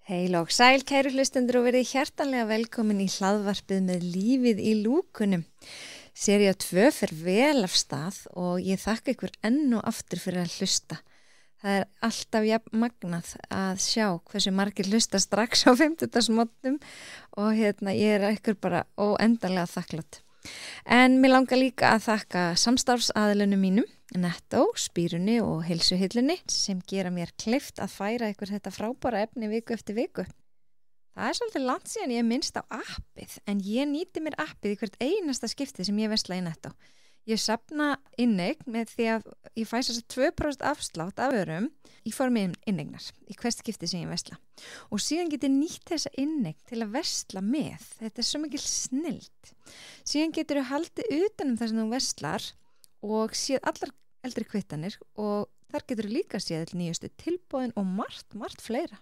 Heil og sæl, kæru hlustendur og verið hjartanlega velkomin í hlaðvarpið með lífið í lúkunum. Sería 2 fer vel af stað og ég þakka ykkur enn og aftur fyrir að hlusta. Það er alltaf jafn magnað að sjá hversu margir hlusta strax á 50. og ég er ykkur bara óendanlega þakklátt. En mér langar líka að þakka samstarfsaðilunum mínum, Netto, Spírunni og Heilsuhillunni sem gera mér kleift að færa ykkur þetta frábæra efni viku eftir viku. Það er svolítið langt síðan ég minnst á appið, en ég nýti mér appið í hvert einasta skipti sem ég versla í Netto. Ég safna inneign með því að ég fæ þess að 2% afslátt af vörum í formi inneignar í hvert skipti sem ég versla. Og síðan get ég nýtt þessa inneign til að versla með. Þetta er svo mikil snilld. Síðan getur þú haldið utan það sem þú verslar og séð allar eldri kvittanir og þar getur þú líka séð nýjustu tilboðin og margt fleira.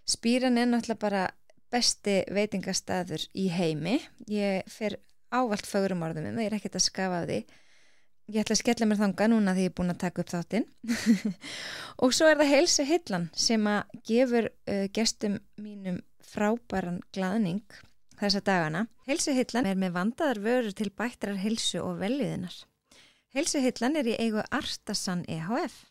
Spíran er náttúrulega bara besti veitingastæður í heimi. Ég fer ávallt fögrum orðum það, ég er ekkert að skafa af því. Ég ætla að skella mér þangað núna því ég er búin að taka upp þáttinn. Og svo er það Heilsuhillan sem að gefur gestum mínum frábæran glaðning þessa dagana. Heilsuhillan er með vandaðar vörur til bættrar heilsu og veljiðinnar. Heilsuhillan er í eigu Artasan EHF.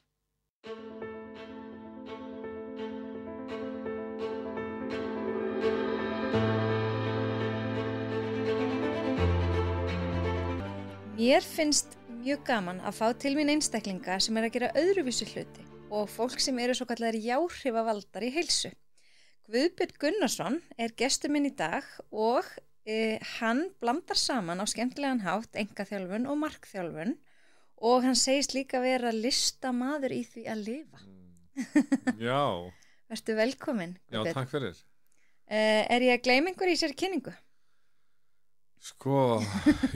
Mér finnst mjög gaman að fá til mín einstaklinga sem er að gera öðruvísu hluti og fólk sem eru svo kallar jáhrifavaldar í heilsu. Guðbjörn Gunnarsson er gestur minn í dag og hann blandar saman á skemmtilegan hátt einkaþjálfun og markþjálfun og hann segist líka vera listamaður í því að lifa. Já. Vertu velkomin, Guðbjörn. Já, takk fyrir. Er ég að gleyma einhverju í sér kynningu? Sko,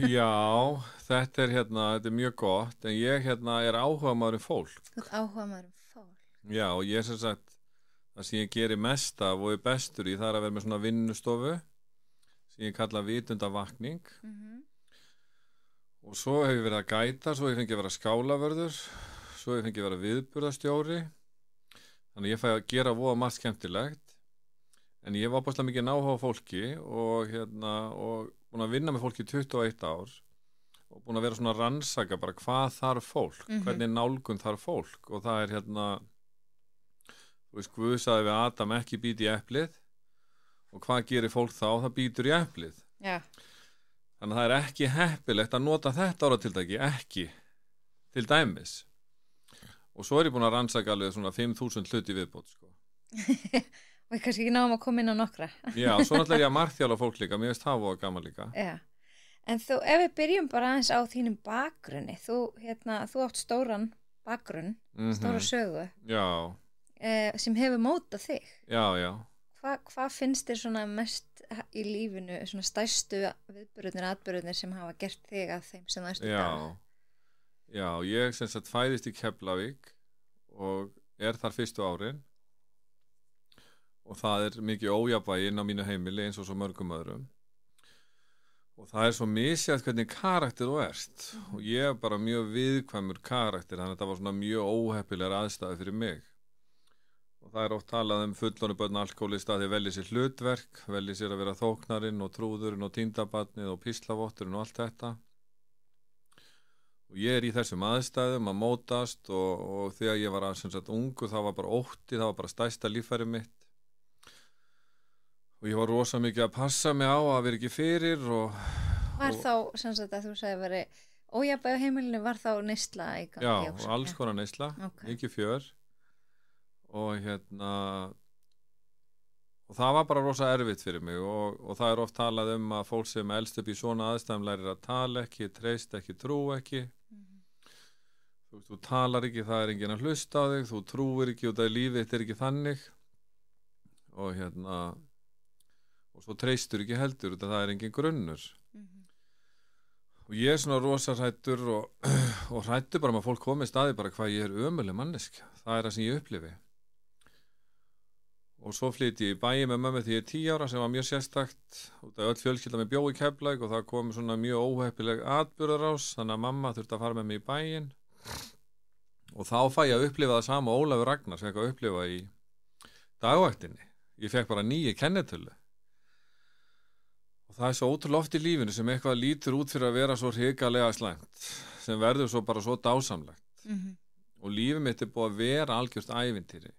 já, þetta er mjög gott, en ég er áhugamaður fólk. Þú ert áhugamaður fólk? Já, og ég sem sagt, það sem ég geri mest af og er bestur í, það er að vera með svona vinnustofu, sem ég kalla vitundavakning. Og svo hef ég verið að gæta, svo hef ég fengið að vera skálavörður, svo hef ég fengið að vera viðburðarstjóri, þannig ég fæ að gera voða margt skemmtilegt. En ég var búinlega mikið náhuga á fólki og búin að vinna með fólki í 21 ár og búin að vera svona að rannsaka bara hvað þarf fólk, hvernig nálgun þarf fólk og það er þú veist, Guð sagði við Adam ekki bíti í eplið og hvað gerir fólk þá? Það bítur í eplið. Já. Þannig að það er ekki heppilegt að nota þetta orðatiltæki, ekki, til dæmis. Og svo er ég búin að rannsaka alveg svona 5.000 hluti viðbót, sko. Og ég kannski ekki náum að koma inn á nokkra. Já, svo náttúrulega ég að markþjálfa fólk líka, mér veist það var gaman líka. Já, en ef við byrjum bara aðeins á þínum bakgrunni, þú átt stóran bakgrunn, stóra sögu. Já. Sem hefur mótað þig. Já. Hvað finnst þér svona mest í lífinu, svona stærstu atburðirnir sem hafa gert þig að þeim sem það ertu í dag? Já, ég sem sagt fæðist í Keflavík og er þar fyrstu árin. Og það er mikið ójafnvægi inn á mínu heimili eins og svo mörgum öðrum. Og það er svo misjætt hvernig karakter þú ert. Og ég er bara mjög viðkvæmur karakter, þannig að það var svona mjög óheppilegar aðstæði fyrir mig. Og það er oft talað fullorðnu börn alkohólista að þeir velji sér hlutverk, velji sér að vera þóknarinn og trúðurinn og týndabarnið og píslavotturinn og allt þetta. Og ég er í þessum aðstæðum að mótast og þegar ég var ungu þá var bara ótti, það var bara stærsta líffæri mitt. Og ég var rosa mikið að passa mig á að vera ekki fyrir Var þá, sem sagt að þú sagði veri ójafnvægi á heimilinu, var þá neysla í gangi? Já, og alls konar neysla, ekki fjör og og það var bara rosa erfitt fyrir mig og það er oft talað að fólk sem elst upp í svona aðstæðum lærir að tala ekki, treyst ekki, trú ekki þú talar ekki, það er enginn að hlusta á þig, þú trúir ekki og það lífið þetta er ekki þannig og svo treystur ekki heldur það er engin grunnur og ég er svona rosa hræddur og hræddur bara að fólk komi staði bara hvað ég er ömuleg mannesk það er það sem ég upplifi og svo flytti ég í bæi með mömmu því ég er 10 ára sem var mjög sérstakt og það er öll fjölskylda með bjó í Keflavík og það kom svona mjög óheppileg atburðarás þannig að mamma þurfti að fara með mig í bæinn og þá fæ ég að upplifa það sama Ólafur Ragnar sem ég að upplifa í dagvaktinni ég fekk bara 9 kennitölu og það svo ótrúlega oft í lífinu sem eitthvað lítur út fyrir að vera svo hrikalega slæmt sem verður svo bara svo dásamlegt og lífið mitt búið að vera algjört ævintýri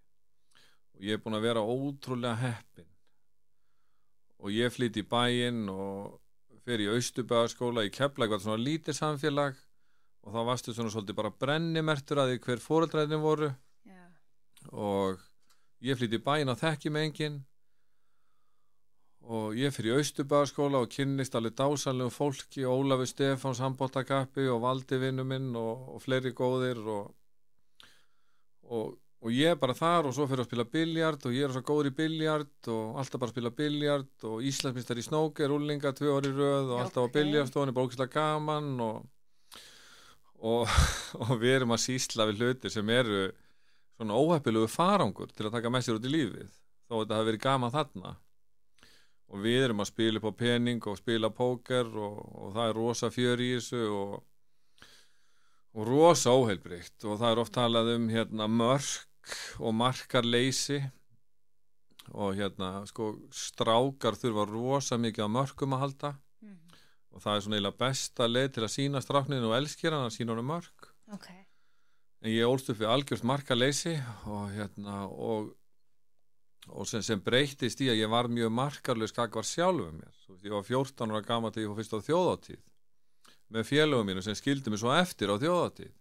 og ég búin að vera ótrúlega heppinn og ég flytt í bæinn og fer í Austurbæjarskóla í Keflavík, var svona lítið samfélag og þá varstu svona svolítið bara brennimertur að því hver foreldræðin voru og ég flytt í bæinn og þekki mig enginn og ég fer í Austurbæjarskóla og kynnist alveg dásamlegum fólki, Ólafur Stefáns handboltakappi og Valdi vinur minn og fleiri góðir og ég bara þar og svo fyrir að spila biljard og ég svo góður í biljard og alltaf bara að spila biljard og Íslandsmeistar í snóker, rúllinga 2 ár í röð og alltaf á biljardstofunni, bara ógeðslega gaman og við erum að sýsla við hlutir sem eru svona óheppilegu farangur til að taka með sér út í lífið þó þetta hafi verið gaman þarna og við erum að spila upp á pening og spila póker og það rosa fjör í þessu og rosa óheilbrigt og það oft talað mörk og markarleysi og sko strákar þurfa rosa mikið á mörkum að halda og það svona eiginlega besta leið til að sýna strákninu og elskir hann að sýna honum mörk en ég ólst upp við algjört markarleysi og sem breyttist í að ég var mjög markarlaus gagnvart sjálfum mér ég var 14 ára gamall þegar ég fór fyrst á þjóðhátíð með félögum mínu sem skildi mig svo eftir á þjóðhátíð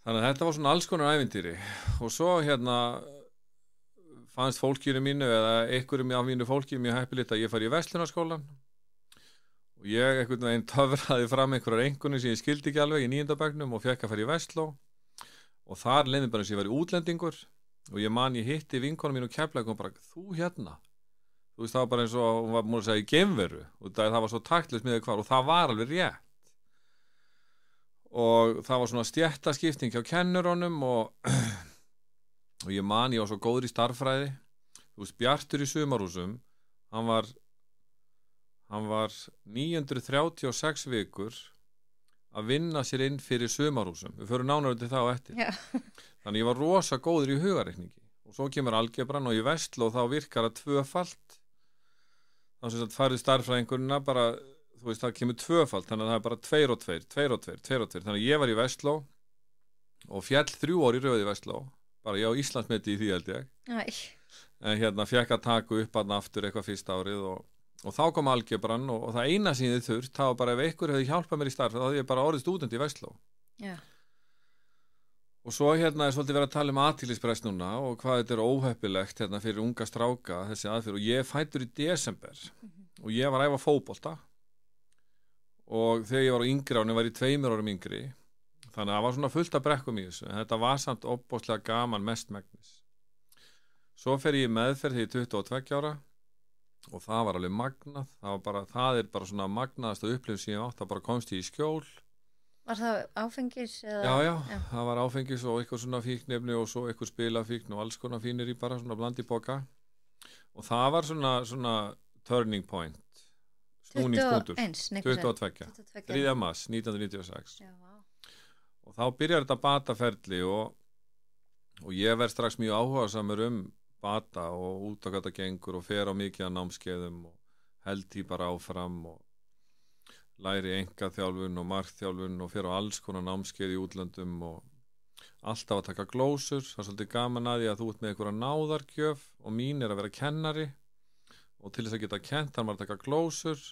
þannig að þetta var svona alls konar ævintýri og svo fannst fólkinu mínu eða einhverjum af mínu fólki mjög heppilegt að ég fari í verslunarskólan og ég einhvern veginn töfraði fram einhverjar einkunnir sem ég skildi ekki alveg í 9. bekknum og fekk að fara í versló og þar leið mér bara eins og ég var í útlendingur og ég hitti vinkonu mínu Keflavík og bara, þú þú veist, það var bara eins og hún var múin að segja í geimveru og það var svo taktlaust með hvar og það var alveg rétt og það var svona stéttaskipting hjá kennurunum og ég var svo góður í starffræði þú veist, Bjartur í sumarhúsum hann var 936 vikur að vinna sér inn fyrir sumarhúsum við förum nánar undir það á eftir þannig ég var rosa góður í hugareikningi og svo kemur algebran og í Vestló þá virkar það tvöfalt þá sem sagt farið starffræðingurina bara þú veist það kemur tvöfalt þannig að það bara 2 og 2 þannig að ég var í Vestló og fjall 3 ár í röð í Vestló bara ég á Íslandsmeti í því held ég en fekk að taka upp hann aftur eitthvað fyrsta árið og þá kom algebran og það eina sem þið þurft það var bara ef einhver hefði hjálpað mér í starf þá hefði ég bara orðið stúdent í Vestló og svo er svolítið verið að tala athyglisbrest núna og hvað þetta óheppilegt fyrir unga stráka þessi aðferð og ég fæddur í desember og ég var að æfa fótbolta og þegar ég var á yngri árin var ég 2 árum yngri þannig að það var svona fullt af brekkum í þessu en þetta var samt óbóðslega gaman mestmegnis svo fer ég í meðferð þegar ég 22 ára og það var alveg magnað það er bara svona magnaðasta upplifun sem ég átt það bara komst ég í skjól Var það áfengis? Eða? Já, það var áfengis og eitthvað svona fíknefni og svo eitthvað spilafíkn og alls konar fínir í bara svona bland í boka og það var svona turning point snúningspunktur 22 3. mars 1996 og þá byrjar þetta bataferli og ég verð strax mjög áhugasamur bata og út á hvað það gengur og fer á mikið af námskeiðum og held því bara áfram og læri engaþjálfun og markþjálfun og fer á alls konar námskeið í útlöndum og alltaf að taka glósur það er svolítið gaman að því að þú ert með einhverja náðargjöf og mín að vera kennari og til þess að geta kent þarf maður að taka glósur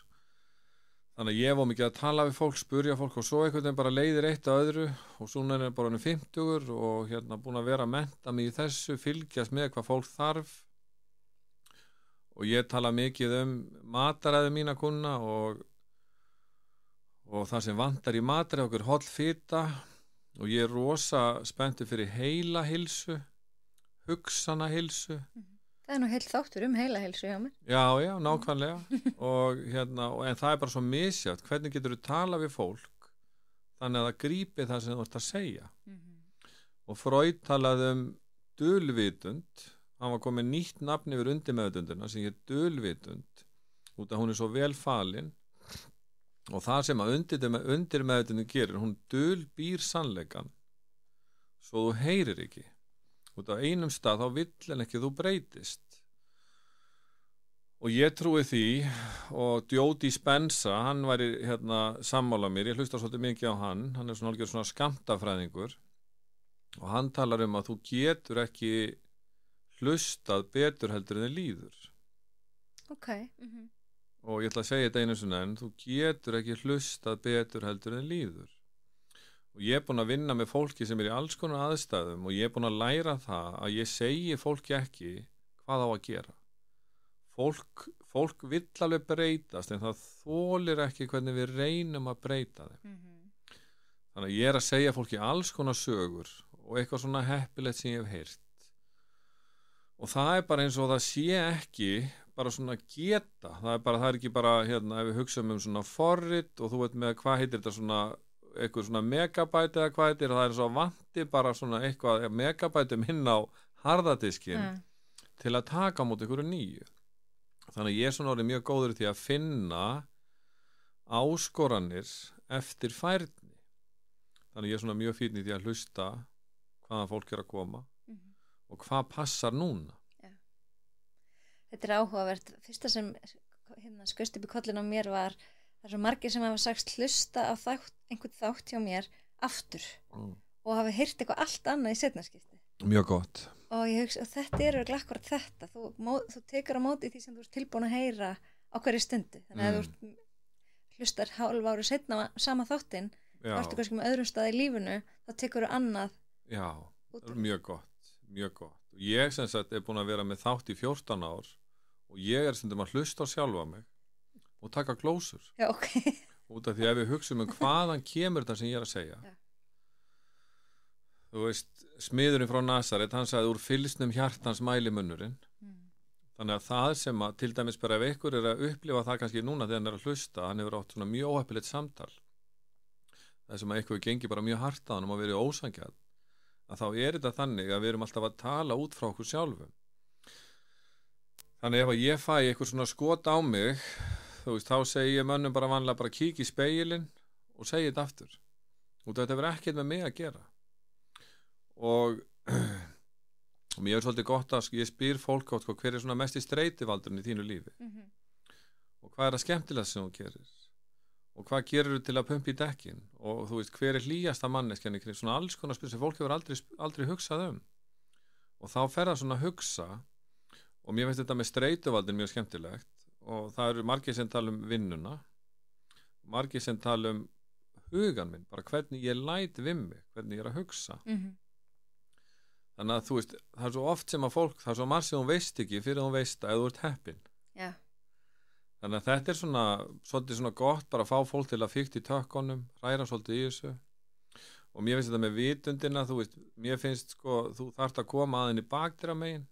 þannig að ég var mikið að tala við fólk, spurja fólk og svo einhvern veginn bara leiðir eitt að öðru og svo er bara 50 og búin að vera að mennta mig í þessu fylgjast með hvað fólk þarf og ég tala mikið mataræði mína kuna og það sem vantar í mataræði okkur holl fita og ég er rosa spenntur fyrir heilahilsu hugsanahilsu Það nú heilt þáttur heilahilsu hjá mér Já, nákvæmlega og en það er bara svo misjátt hvernig getur þú tala við fólk þannig að það grípi það sem þú ert að segja og Freud talaði dulvitund hann var komið nýtt nafn yfir undirmeðvitundina sem heit dulvitund út af hún er svo vel falin og það sem að undirmeðvitundin gerir hún dulbýr sannleikan svo þú heyrir ekki út af einum stað þá vill en ekki þú breytist Og ég trúi því og Joe Dispenza, hann væri sammála mér, ég hlusta svolítið mikið á hann svona algjör svona skammtafræðingur og hann talar að þú getur ekki hlustað betur heldur en þér líður. Ok. Og ég ætla að segja þetta einu sinni enn, þú getur ekki hlustað betur heldur en þér líður. Og ég búin að vinna með fólki sem í alls konar aðstæðum og ég búin að læra það að ég segi fólki ekki hvað á að gera. Fólk vill alveg breytast en það þolir ekki hvernig við reynum að breyta þeim. Þannig að ég að segja fólki alls konar sögur og eitthvað svona heppilegt sem ég hef heyrt. Og það bara eins og það sé ekki bara svona geta. Það er ekki bara ef við hugsaum svona forrit og þú veit með hvað heitir þetta svona eitthvað svona megabæti eða hvað heitir það svo vanti bara svona eitthvað megabætum inn á harðadiskin til að taka á móti einhverju nýju. Þannig að ég er svona orðið mjög góður því að finna áskoranir eftir færni. Þannig að ég er svona mjög fínn í því að hlusta hvaðan fólk að koma og hvað passar núna. Já. Þetta er áhugavert. Fyrsta sem skaust upp í kollin á mér var það er svo margir sem hafa sagt hlusta á einhvern þátt hjá mér aftur og hafa heyrt eitthvað allt annað í seinnaskipti. Mjög gott. Og ég hugsa, og þetta örugglega akkurat þetta. Þú tekur á móti því sem þú ert tilbúin að heyra á hverju stundu. Þannig að þú hlustar hálf ári seinna sama þáttinn, þá ertu kannski með öðrum stað í lífinu, þá tekur þú annað. Já, mjög gott, mjög gott. Og ég sem sagt er búin að vera með þátt í 14 ár og ég er stundum að hlusta á sjálfa mig og taka glósur. Já, ok. Út af því að við hugsaum hvaðan kemur þetta sem ég er að segja. Já. Þú veist, smiðurinn frá Nasaret, hann sagði úr fylsnum hjartans mæli munnurinn. Þannig að það sem að, til dæmis bara ef ykkur er að upplifa það kannski núna þegar hann er að hlusta, hann hefur átt svona mjög óheppilegt samtal. Það sem að ykkur gengi bara mjög hart á hann og verið ósangjað. Að þá er þetta þannig að við erum alltaf að tala út frá okkur sjálfum. Þannig ef að ég fæ ykkur svona skot á mig, þú veist, þá segi ég mönnum bara vanlega bara kík í spegilinn og segi þetta aftur. Og þetta verður ekkert með mig að gera. Og mér er svolítið gott að ég spyr fólk átt hver er svona mest í streitivaldurinn í þínu lífi og hvað er það skemmtilega sem þú gerir og hvað gerir þú til að pumpa í dekkin og þú veist hver er hlýjasta manneskjan í kring svona alls konar spyr sem fólk hefur aldrei hugsað og þá fer það svona að hugsa og mér finnst þetta með streitivaldin mjög skemmtilegt og það eru margir sem tala vinnuna margir sem tala hugan minn, bara hvernig ég læt við mig, hvernig ég er að hugsa Þannig að þú veist, það er svo oft sem að fólk, það er svo margt sem hún veist ekki fyrir að hún veist að þú ert heppin. Já. Þannig að þetta er svolítið svona gott bara að fá fólk til að fikta í tökkunum, hræra svolítið í þessu. Og mér finnst þetta með vitundina, þú veist, mér finnst þú þarft að koma aðeins í bakdýra megin.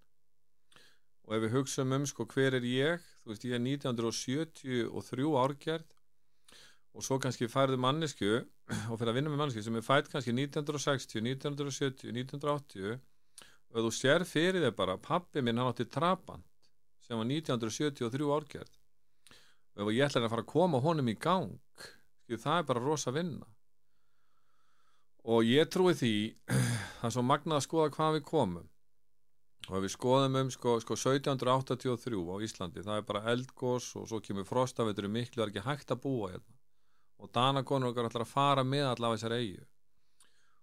Og ef við hugsaum hver er ég, þú veist, ég er 1973 árgerð og svo kannski færðu mannesku og fyrir að vinna með mannesku sem er fætt kannski 1960, 1970, 1980 og þú sér fyrir þig bara pabbi minn hann átti trabant sem var 1973 árgerð og ef ég ætla að fara að koma honum í gang það er bara rosa vinna og ég trúi því það er svo magnað að skoða hvað við komum og ef við skoðum 1783 á Íslandi það er bara eldgos og svo kemur frostavetur miklu, það er ekki hægt að búa hérna og Danakonur okkar ætlar að fara með allavega þessar eyju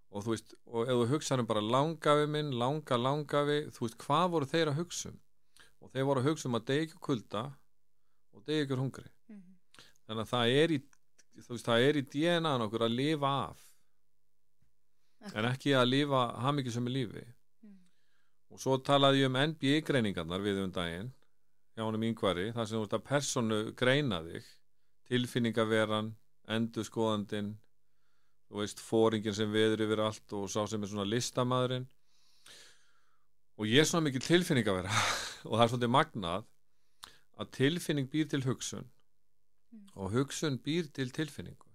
og þú veist, og ef þú hugsaðum bara langafi minn, langafi þú veist, hvað voru þeir að hugsa og þeir voru að hugsa að deyja ekki kulda og deyja ekki hungri þannig að það er í DNA-n okkur að lifa af en ekki að lifa hamingjusömu lífi og svo talaði ég NBI-greiningarnar við daginn hjá honum Ingvari, þar sem þú veist að persónu greina þig tilfinningaveran endurskoðandinn þú veist, fóringin sem veður yfir allt og sá sem er svona listamaðurinn og ég er svona mikil tilfinning að vera og það er svolítið magnað að tilfinning býr til hugsun og hugsun býr til tilfinningu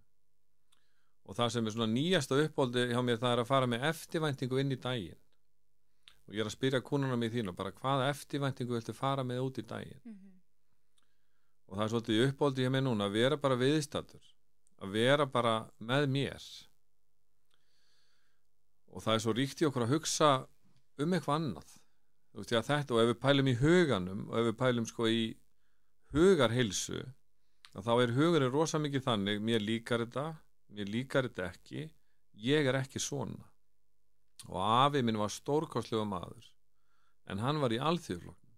og það sem er svona nýjasta uppbóldi hjá mér það er að fara með eftirvæntingu inn í daginn og ég er að spyrja kúnuna mig þínu bara hvaða eftirvæntingu viltu fara með út í daginn og það er svolítið uppbóldi hjá mér núna að vera bara viðstaddur að vera bara með mér og það er svo ríkt í okkur að hugsa eitthvað annað þú veist ég að þetta og ef við pælum í huganum og ef við pælum í hugarheilsu, að þá hugurinn rosa mikið þannig, mér líkar þetta ekki, ég ekki svona. Og afi minn var stórkostlegur maður, en hann var í alþýðuflokknum.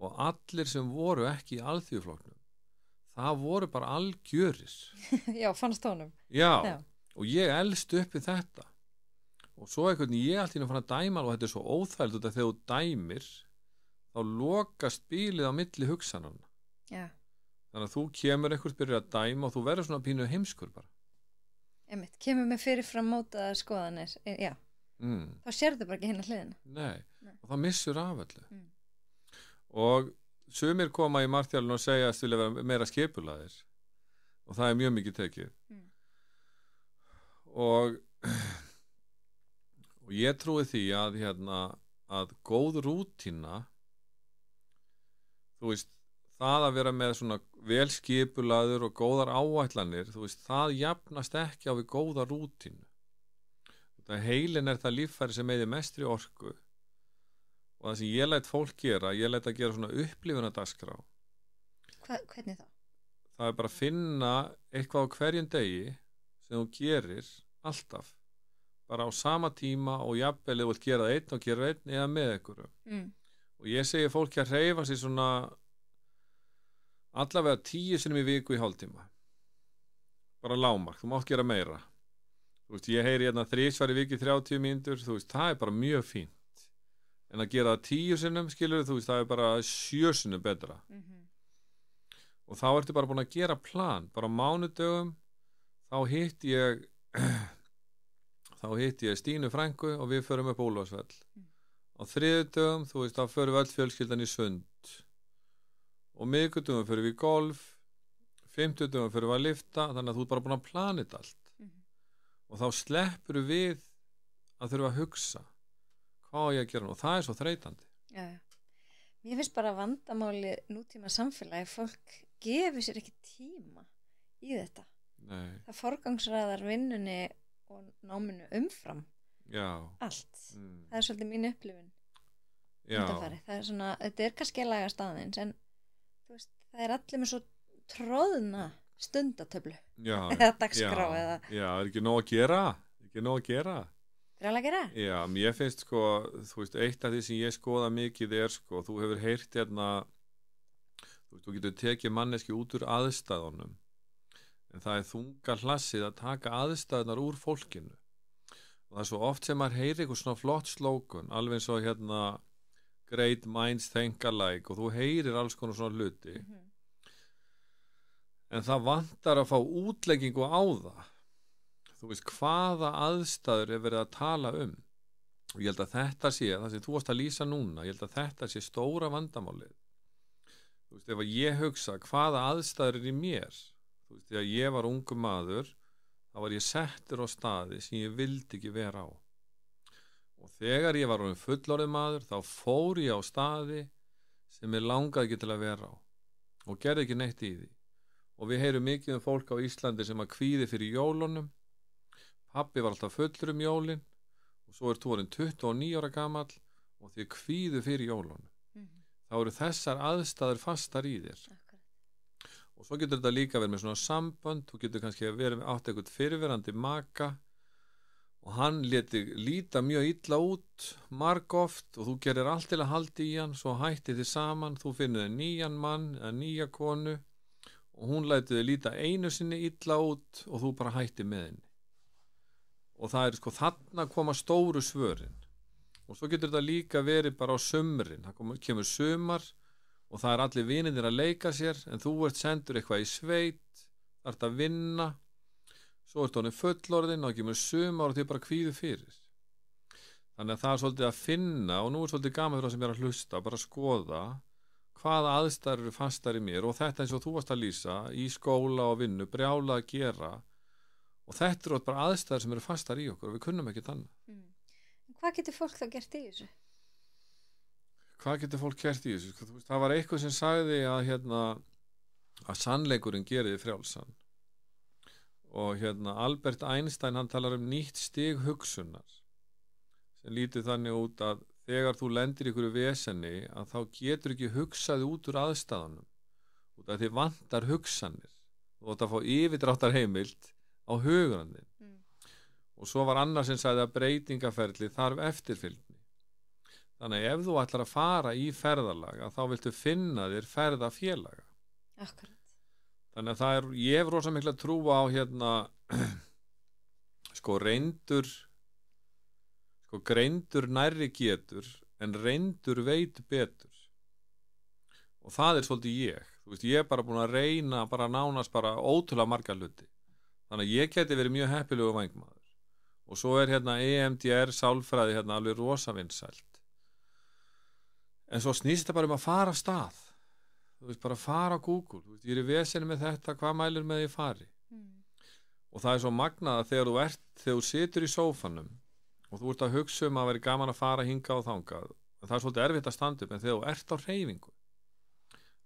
Og allir sem voru ekki í alþýðuflokknum, það voru bara algjörir. Já, fannst honum. Já, og ég elst upp við þetta. Og svo einhvern veginn ég allt í einu fann að dæma og þetta svo óþægilegt út af þegar þú dæmir, þá lokast bílið á milli hugsananna. Já. Þannig að þú kemur einhvers byrjar að dæma og þú verður svona pínu heimskur bara. Einmitt, kemur með fyrirfram mótaðar skoðanir, já. Þá sérðu bara ekki hérna hliðina. Nei, og það missur af öllu. Og sumir koma í martjálun og segja að vilja vera meira skipulaðir og það mjög mikið tekið. Og ég trúi því að góð rútína, þú veist, það að vera með svona vel skipulaður og góðar áætlanir, þú veist, það jafnast ekki á við góða rútínu. Heilin það líffæri sem eyðir mestri orku og það sem ég læt fólk gera, ég læt að gera svona upplifunardagskrá. Hvernig þá? Það bara að finna eitthvað á hverjum degi sem þú gerir alltaf, bara á sama tíma og jafnvel þú vilt gera einn og gera einn eða með einhverju. Og ég segi fólki að hreyfa sig svona allavega 10 sinnum í viku í hálftíma. Bara lágmark, þú mátt gera meira. Þú veist, ég heyri 3 í viku 30 mínútur, þú veist, það bara mjög fínt. En að gera 10 sinnum, skilur, þú veist, það bara 7 sinnum betra. Og þá ertu bara búin að gera plan. Bara á mánudögum, þá hitti ég Stínu frænku og við förum upp Ólafsvöll. Á þriðjudögum, þú veist, þá förum við öll fjölskyldan í sund. Og miðvikudögum förum við í golf, fimmtudögum förum við að lyfta, þannig að þú bara búin að plana þetta allt. Og þá sleppur við að þurfa að hugsa hvað ég að gera og það svo þreytandi. Já. Mér finnst bara vandamáli nútíma samfélagi, fólk gefur sér ekki tíma í þetta. Nei. Það forgangsraðar vinnunni og náminu umfram. Já. Allt. Það svolítið mín upplifun. Já. Það svona, þetta kannski að laga staðins, en þú veist, það allir með svo tróðna stundatöflu eða dagskrá já, ekki nóg að gera Grál að gera? Já, mér finnst þú veist, eitt af því sem ég skoða mikið þú hefur heyrt þú getur tekið manneski út úr aðstæðunum en það þunga hlassið að taka aðstæðunar úr fólkinu og það svo oft sem maður heyri eitthvað svona flott slókun, alveg eins og great minds think alike og þú heyrir alls konar svona hluti en það vantar að fá útleggingu á það. Þú veist, hvaða aðstæður verið að tala og ég held að þetta sé, það sem þú varst að lýsa núna, ég held að þetta sé stóra vandamálið. Þú veist, ef ég hugsa hvaða aðstæður í mér, þú veist, þegar ég var ungur maður, þá var ég settur á staði sem ég vildi ekki vera á. Og þegar ég var fullorðinn maður, þá fór ég á staði sem ég langaði ekki til að vera á og gerði ekki neitt í því. Og við heyrum mikið fólk á Íslandi sem að kvíði fyrir jólunum. Pabbi var alltaf fullur jólin og svo þú orðinn 29 ára gamall og þið kvíðu fyrir jólunum. Þá eru þessar aðstæður fastar í þér. Og svo getur þetta líka verið með svona sambönd, þú getur kannski verið átt eitthvað fyrirverandi maka og hann líta mjög illa út margoft og þú gerir allt til að halda í hann, svo hætti þið saman, þú finnur þið nýjan mann eða nýja konu og hún lætur þið líta einu sinni illa út og þú bara hætti með henni. Og það þarna koma stóru svörin. Og svo getur þetta líka verið bara á sumrin. Það kemur sumar og það allir vinirnir að leika sér en þú ert sendur eitthvað í sveit, þarft að vinna, svo ert honum fullorðinn og kemur sumar og þið bara kvíðu fyrir. Þannig að það svolítið að finna og nú svolítið gaman fyrir það sem að hlusta, bara skoða hvaða aðstæður eru fastar í mér og þetta eins og þú varst að lýsa í skóla og vinnu, brjála að gera og þetta eru bara aðstæður sem eru fastar í okkur og við kunnum ekkert annað. Hvað getur fólk þá gert í þessu? Hvað getur fólk gert í þessu? Það var eitthvað sem sagði að sannleikurinn gerir þig frjálsan og Albert Einstein hann talar nýtt stig hugsunar sem lítur þannig út að þegar þú lendir í einhverju vesenni að þá getur ekki hugsaði út úr aðstæðanum út af því vantar hugsanir þú átt að fá yfirdráttar heimild á hugrandin og svo var annar sem sagði að breytingaferli þarf eftirfylgni þannig að ef þú ætlar að fara í ferðalag þá viltu finna þér ferðafélaga Akkurat. Þannig að ég hef rosa mikla trú á greindur nærri getur en reyndur veit betur og það svolítið ég er bara búin að reyna bara nánast bara ótrúlega marga hluti þannig að ég geti verið mjög heppilegur vængmaður og svo EMDR sálfræði alveg rosa vinsælt en svo snýst þetta bara að fara af stað bara fara á Google ég í veseni með þetta, hvað mælir með ég fari og það svo magnað að þegar þú situr í sófanum og þú ert að hugsa að veri gaman að fara hingað og þangað það svolítið erfitt að standa upp en þegar þú ert á hreyfingu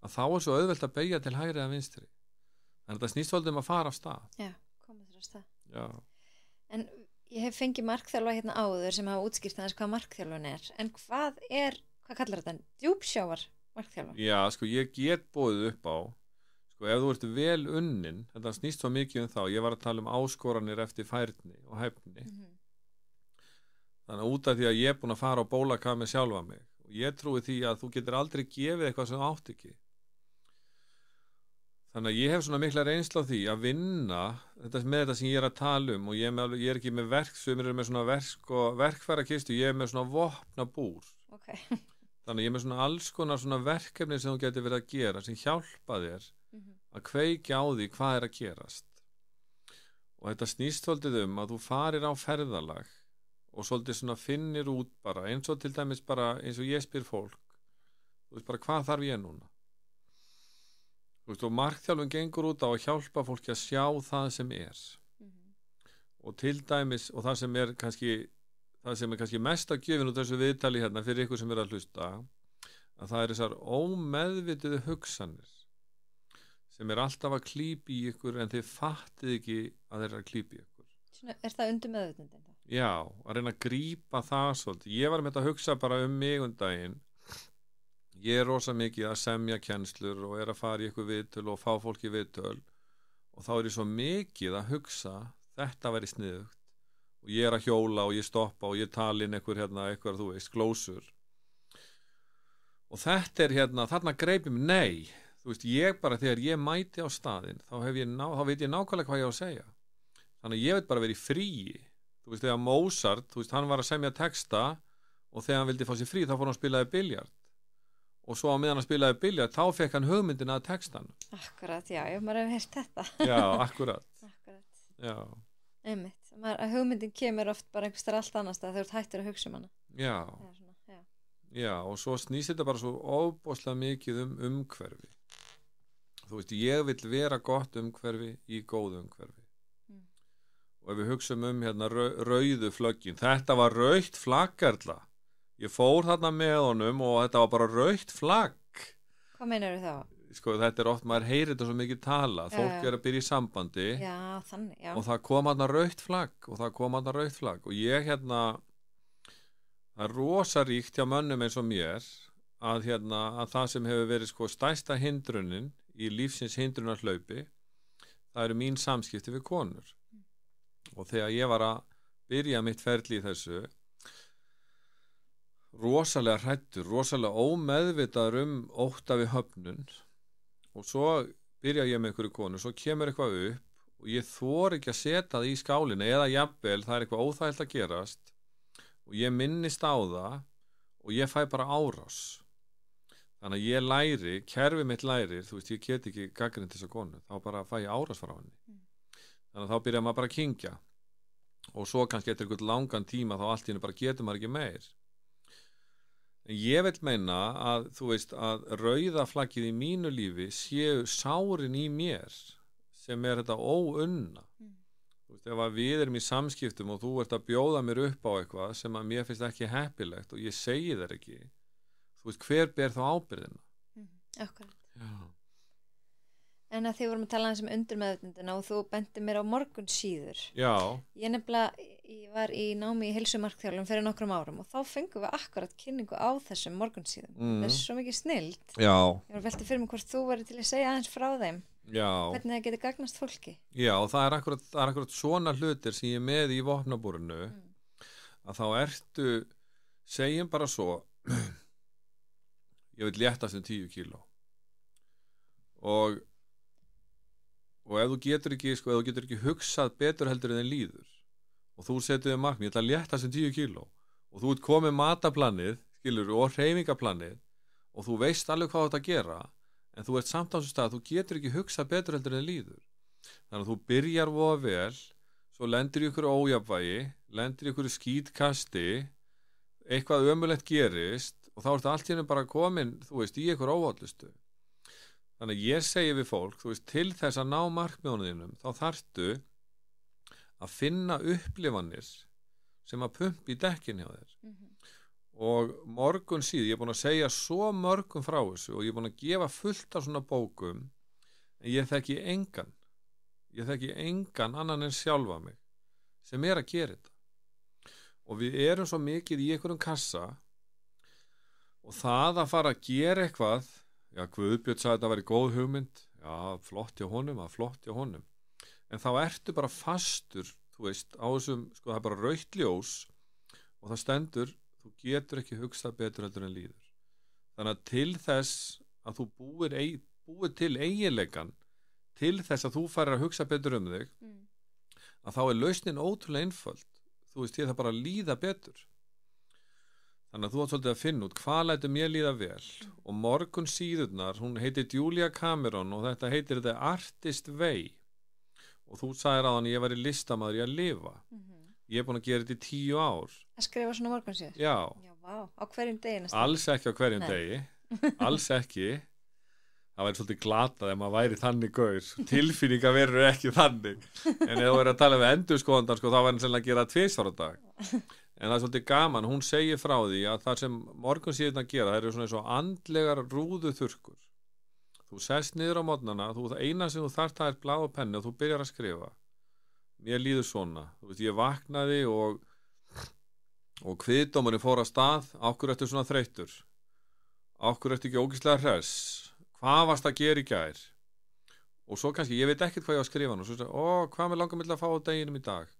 að þá svo auðvelt að beygja til hægri eða vinstri þannig að það snýst svolítið að fara af stað Já, komið þér af stað Já. En ég hef fengið markþjálfa áður sem hafa útskýrt aðeins hvað markþjálfun en hvað kallar þetta? Djúpsjávar markþjálfun? Já, ég get boðið upp á ef þú ert vel unnin þetta snýst svo mikið þá ég var að tala áskoranir eftir færni og hæfni þannig að út af því að ég búin að fara á bólaka með sjálfa mig og ég trúi því að þú getur aldrei gefið eitthvað sem þú átt ekki þannig að ég hef svona mikla reynslu á því að vinna með þetta sem ég að tala og ég ekki með verksumir með svona verkfærakistu ég með svona vopnabúr þannig að ég með svona alls konar svona verkefni sem þú getur verið að gera sem hjálpa þér að kveikja á því hvað að gerast og þetta snýst svolítið að þú farir á ferðalag og svolítið svona finnir út bara eins og til dæmis bara eins og ég spyr fólk þú veist bara hvað þarf ég núna þú veist og markþjálfun gengur út á að hjálpa fólki að sjá það sem og til dæmis og það sem kannski mest að gjöfin út þessu viðtali fyrir ykkur sem að hlusta að það þessar ómeðvituðu hugsanir sem alltaf að klípa í ykkur en þið fattið ekki að þeir að klípa í ykkur það undir meðvitundin? Já, að reyna að grípa það svolítið. Ég var með að hugsa bara mig daginn. Ég rosa mikið að semja kennslur og að fara í eitthvað viðtöl og fá fólki viðtöl og þá ég svo mikið að hugsa þetta væri sniðugt og ég að hjóla og ég stoppa og ég tala inn eitthvað þú veist, glósur og þetta þarna greipum nei, þú veist, ég bara þegar ég mæti á staðinn þá veit ég nákvæmlega hvað ég á að segja þannig að ég veit bara verið í fríi þú veist, þegar Mozart, þú veist, hann var að semja texta og þegar hann vildi fá sér frí þá fór hann að spilaði biljard og svo á meðan hann spilaði biljard þá fekk hann hugmyndina að textan Akkurat, já, maður hefur heyrt þetta Já, akkurat Já Einmitt, hugmyndin kemur oft bara einhverstað allt annars þegar þú ert hættur að hugsa hana Já, og svo snýst þetta bara svo ofboðslega mikið umhverfi þú veist, ég vil vera gott umhverfi í góðu umhverfi og ef við hugsaum rauðu flöggin þetta var rautt flaggarla ég fór þarna með honum og þetta var bara rautt flagg Hvað meinar þá? Þetta oft, maður heyrir þetta svo mikið tala fólk að byrja í sambandi þannig, og það kom rautt flagg og það kom rautt flagg og ég það rosa ríkt hjá mönnum eins og mér að það sem hefur verið stærsta hindrunin í lífsins hindrunarhlaupi það eru mín samskipti við konur og þegar ég var að byrja mitt ferli í þessu rosalega hræddur, rosalega ómeðvitaður ótta við höfnun og svo byrja ég með einhverju konu, svo kemur eitthvað upp og ég þori ekki að setja það í skálina eða jafnvel, það eitthvað óþægilt að gerast og ég minnist á það og ég fæ bara árás þannig að ég læri, kerfi mitt lærir þú veist, ég get ekki gagnrýnt þessa konu þá bara fæ ég árás frá henni þannig að þá byrja maður bara að kyngja og svo kannski eftir einhvern langan tíma þá allt í henni bara getur maður ekki meir en ég vil meina að þú veist að rauða flaggið í mínu lífi séu sárin í mér sem þetta óunna þú veist ef að við erum í samskiptum og þú ert að bjóða mér upp á eitthvað sem að mér finnst ekki heppilegt og ég segi þér ekki þú veist hver ber þá ábyrgðina Akkurat En að þið vorum að tala aðeins undirmeðvitundina og þú benti mér á morgunsíður. Já. Ég nefnilega, ég var í námi í heilsumarkþjálfun fyrir nokkrum árum og þá fengum við akkurat kynningu á þessum morgunsíðum. Það er svo mikið snilld. Já. Ég var veltið fyrir mig hvort þú væri til að segja aðeins frá þeim. Já. Hvernig það geti gagnast fólki. Já, það er akkurat svona hlutir sem ég er með í vopnabúrinu að þá ertu, segjum bara svo, ég vil léttast 10 kíló og ef þú getur ekki hugsað betur heldur en þeim líður og þú setur markmið, ég ætla að léttast 10 kíló og þú ert komið mataplanið, skilur, og hreyfingaplanið og þú veist alveg hvað þú átt að gera en þú ert samt á þessu stað, þú getur ekki hugsað betur heldur en þeim líður. Þannig að þú byrjar voða vel, svo lendir í ykkur ójafnvægi, lendir í ykkur skítkasti, eitthvað ömurlegt gerist og þá ertu allt í henni bara komin, þú veist, í ykkur óhóllustu. Þannig að ég segi við fólk, þú veist, til þess að ná markmiðunum þínum, þá þarftu að finna upplifanir sem að pumpa í dekkin hjá þér. Og morgun síð, ég er búin að segja svo mörgum frá þessu og ég er búin að gefa fullt af svona bókum en ég þekki engan annan en sjálfa mig sem er að gera þetta. Og við erum svo mikið í einhverjum kassa og það að fara að gera eitthvað, já, Guðbjörn sagði að þetta væri góð hugmynd, já, flott hjá honum, en þá ertu bara fastur, þú veist, á þessum, sko, það er bara rautt ljós og það stendur, þú getur ekki hugsað betur heldur en líður. Þannig að til þess að þú búir til eiginleikan, til þess að þú farir að hugsa betur um þig, að þá er lausnin ótrúlega einföld. Þú veist, ég það bara að líða betur. Þannig að þú átt svolítið að finna út hvað lætur mér líða vel og morgun síðurnar, hún heitir Julia Cameron og þetta heitir The Artist Way og þú sagðir áðan ég væri listamaður í að lifa. Ég er búin að gera þetta í 10 ár. Að skrifa svona morgunsíður? Já. Já, vá, á hverjum degi næstum? Alls ekki á hverjum degi, alls ekki. Það væri svolítið glatað ef maður væri þannig gaur. Tilfinninga verður ekki þannig. En ef þú verður að tala við endurskoðandan, sko, þá væri hann sennilega að gera 2 ára á dag. En það er svolítið gaman, hún segir frá því að það sem morgunsíðurnar að gera, það eru svona eins og andlegar rúðuþurrkur. Þú sest niður á morgnana, það eina sem þú þarft að er blað og penni og þú byrjar að skrifa. Mér líður svona. Þú veist, ég vaknaði og kviðdómurinn fór að stað, ákkur ertu svona þreyttur. Ákkur ertu ekki ógeðslega hress. Hvað varst að gera í gær? Og svo kannski, ég veit ekkert hvað ég var að skrifa nú. Svo sagði, hvað mér langar mig að fá á deginum í dag?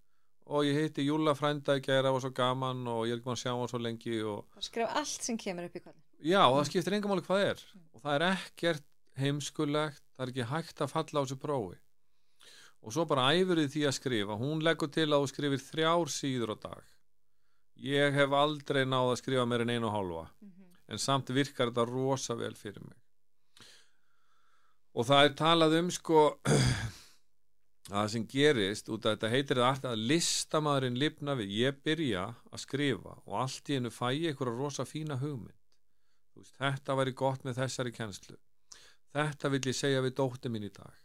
Og ég hitti Júlla frænda í gær, það var svo gaman og ég er ekki búin að sjá hann svo lengi. Og skrifa allt sem kemur upp í kvöld. Já, og það skiptir enga máli hvað er. Og það er ekkert heimskulegt, það er ekki hægt að falla á þessu prófi. Og svo bara æfurðið því að skrifa. Hún leggur til að þú skrifir 3 síður á dag. Ég hef aldrei náð að skrifa meir en 1,5. En samt virkar þetta rosa vel fyrir mig. Og það er talað sko að það sem gerist út af þetta heitir þetta að listamaðurinn lifna við. Ég byrja að skrifa og allt í einu fæ ég einhverja rosa fína hugmynd. Þú veist, þetta væri gott með þessari kennslu. Þetta vil ég segja við dóttur mín í dag.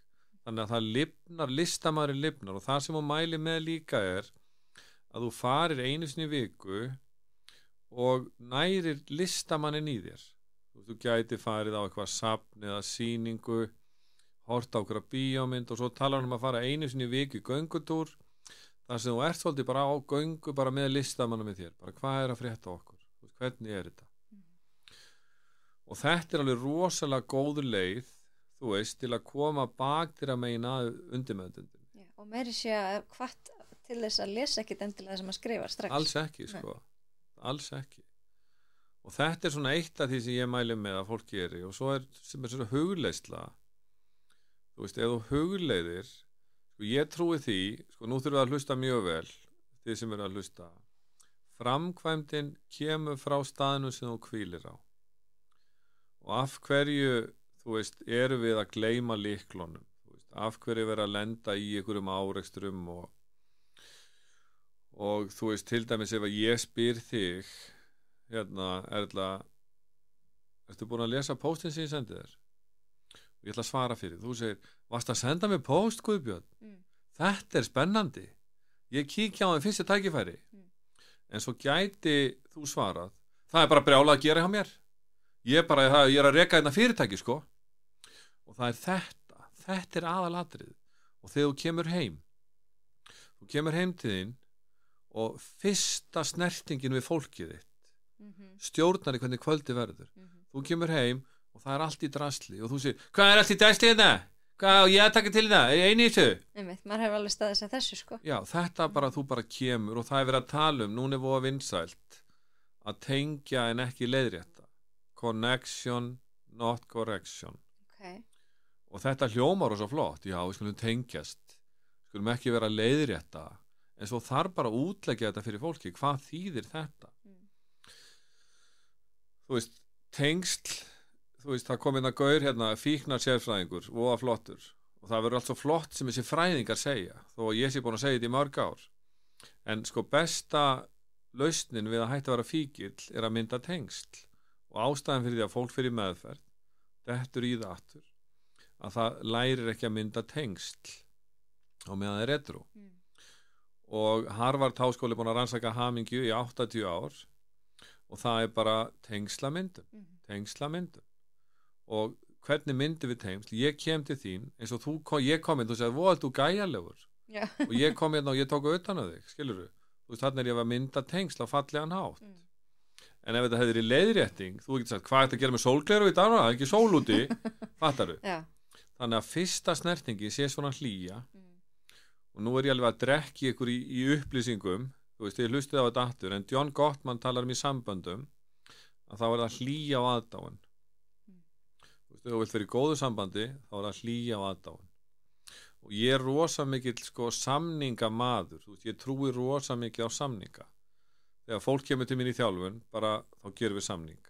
Þannig að það lifnar, listamaðurinn lifnar og það sem hún mælir með líka er að þú farir einu sinni í viku og nærir listamannin í þér. Þú gæti farið á eitthvað safn eða sýningu, hort á okkur bíómynd og svo talar hann um að fara einu sinni í viku í göngutúr þar sem þú ert svolítið bara á göngu bara með listamannum með þér. Bara hvað er að frétta okkur? Hvernig er þetta? Og þetta er alveg rosalega góður leið, þú veist, til að koma bak þér að meina undirmeðvitundinni. Já, og meiri sé að hvart til þess að lesa ekkit endilega það sem að skrifa strax. Alls ekki, sko. Alls ekki. Og þetta er svona eitt af því sem ég mæli með að fólk geri og svo er sem er svona hugleiðsla. Þú veist, ef þú hugleiðir, sko ég trúi því, sko nú þurfum við að hlusta mjög vel, þið sem eru að hlusta. Framkvæmdin kemur frá staðinu sem þú hvílir á. Og af hverju, þú veist, eru við að gleyma lyklunum, þú veist, af hverju vera að lenda í einhverjum árekstrum og þú veist, til dæmis ef ég spyr þig, hérna, ertu búin að lesa póstin sem ég sendi þér? Og ég ætla að svara fyrir, þú segir, varst að senda mér póst, Guðbjörn? Þetta er spennandi, ég kíkja á þeim fyrsta tækifæri, en svo gæti þú svarað, það er bara brjálað að gera hjá mér. Ég er að reka hérna fyrirtæki, sko. Og það er þetta aðalatrið. Og þegar þú kemur heim til þín og fyrsta snertingin við fólkið þitt stjórnar í hvernig kvöldi verður. Þú kemur heim og það allt í drasli og þú segir, hvað allt í drasli þetta? Hvað, og ég taka til það, einu í þessu? Maður hefur alveg staðið sér þessu, sko. Já, þetta þú bara kemur og það verið að tala núna voða vinsælt að tengja en ekki leiðrétta. Connection, not correction. Okay. Og þetta hljómar og svo flott, já, við skulum tengjast, skulum ekki vera að leiðrétta, en svo þarf bara að útleggja þetta fyrir fólki, hvað þýðir þetta? Þú veist, tengsl, það kom inn að gaur hérna, fíknar sérfræðingur, voða flottur, og það verður allt svo flott sem þessi fræðingar segja, þó að ég sé búin að segja þetta í mörg ár, en sko besta lausnin við að hætta að vera fíkill að mynda tengsl, og ástæðan fyrir því að fólk fyrir meðferð, dettur í það aftur, að það lærir ekki að mynda tengsl á meðan það edrú. Og Harvard háskóli búin að rannsaka hamingju í 80 ár og það bara tengslamyndun. Og hvernig myndum við tengsl? Ég kem til þín eins og ég kom inn og segði, voða þú gæjalegur. Og ég kom hérna og ég tók utan á þig, skilurðu? Þú veist, þannig ég að mynda tengsl á fallegan hátt. En ef þetta hefur í leiðrétting, þú getur sagt, hvað er þetta að gera með sólgleru í dag? Það er ekki sól úti, fattaru? Þannig að fyrsta snertingi sé svona hlýja og nú ég alveg að drekki ykkur í upplýsingum, þú veist, ég hlustið á þetta aftur, en John Gottman talar í samböndum að þá það hlýja á aðdáun. Þú veist, ef þú vilt vera í góðu sambandi, þá það hlýja á aðdáun. Og ég rosa mikill samningamaður, þú veist, ég trúi rosa mikið á samninga. Þegar fólk kemur til mín í þjálfun, bara þá gerum við samning.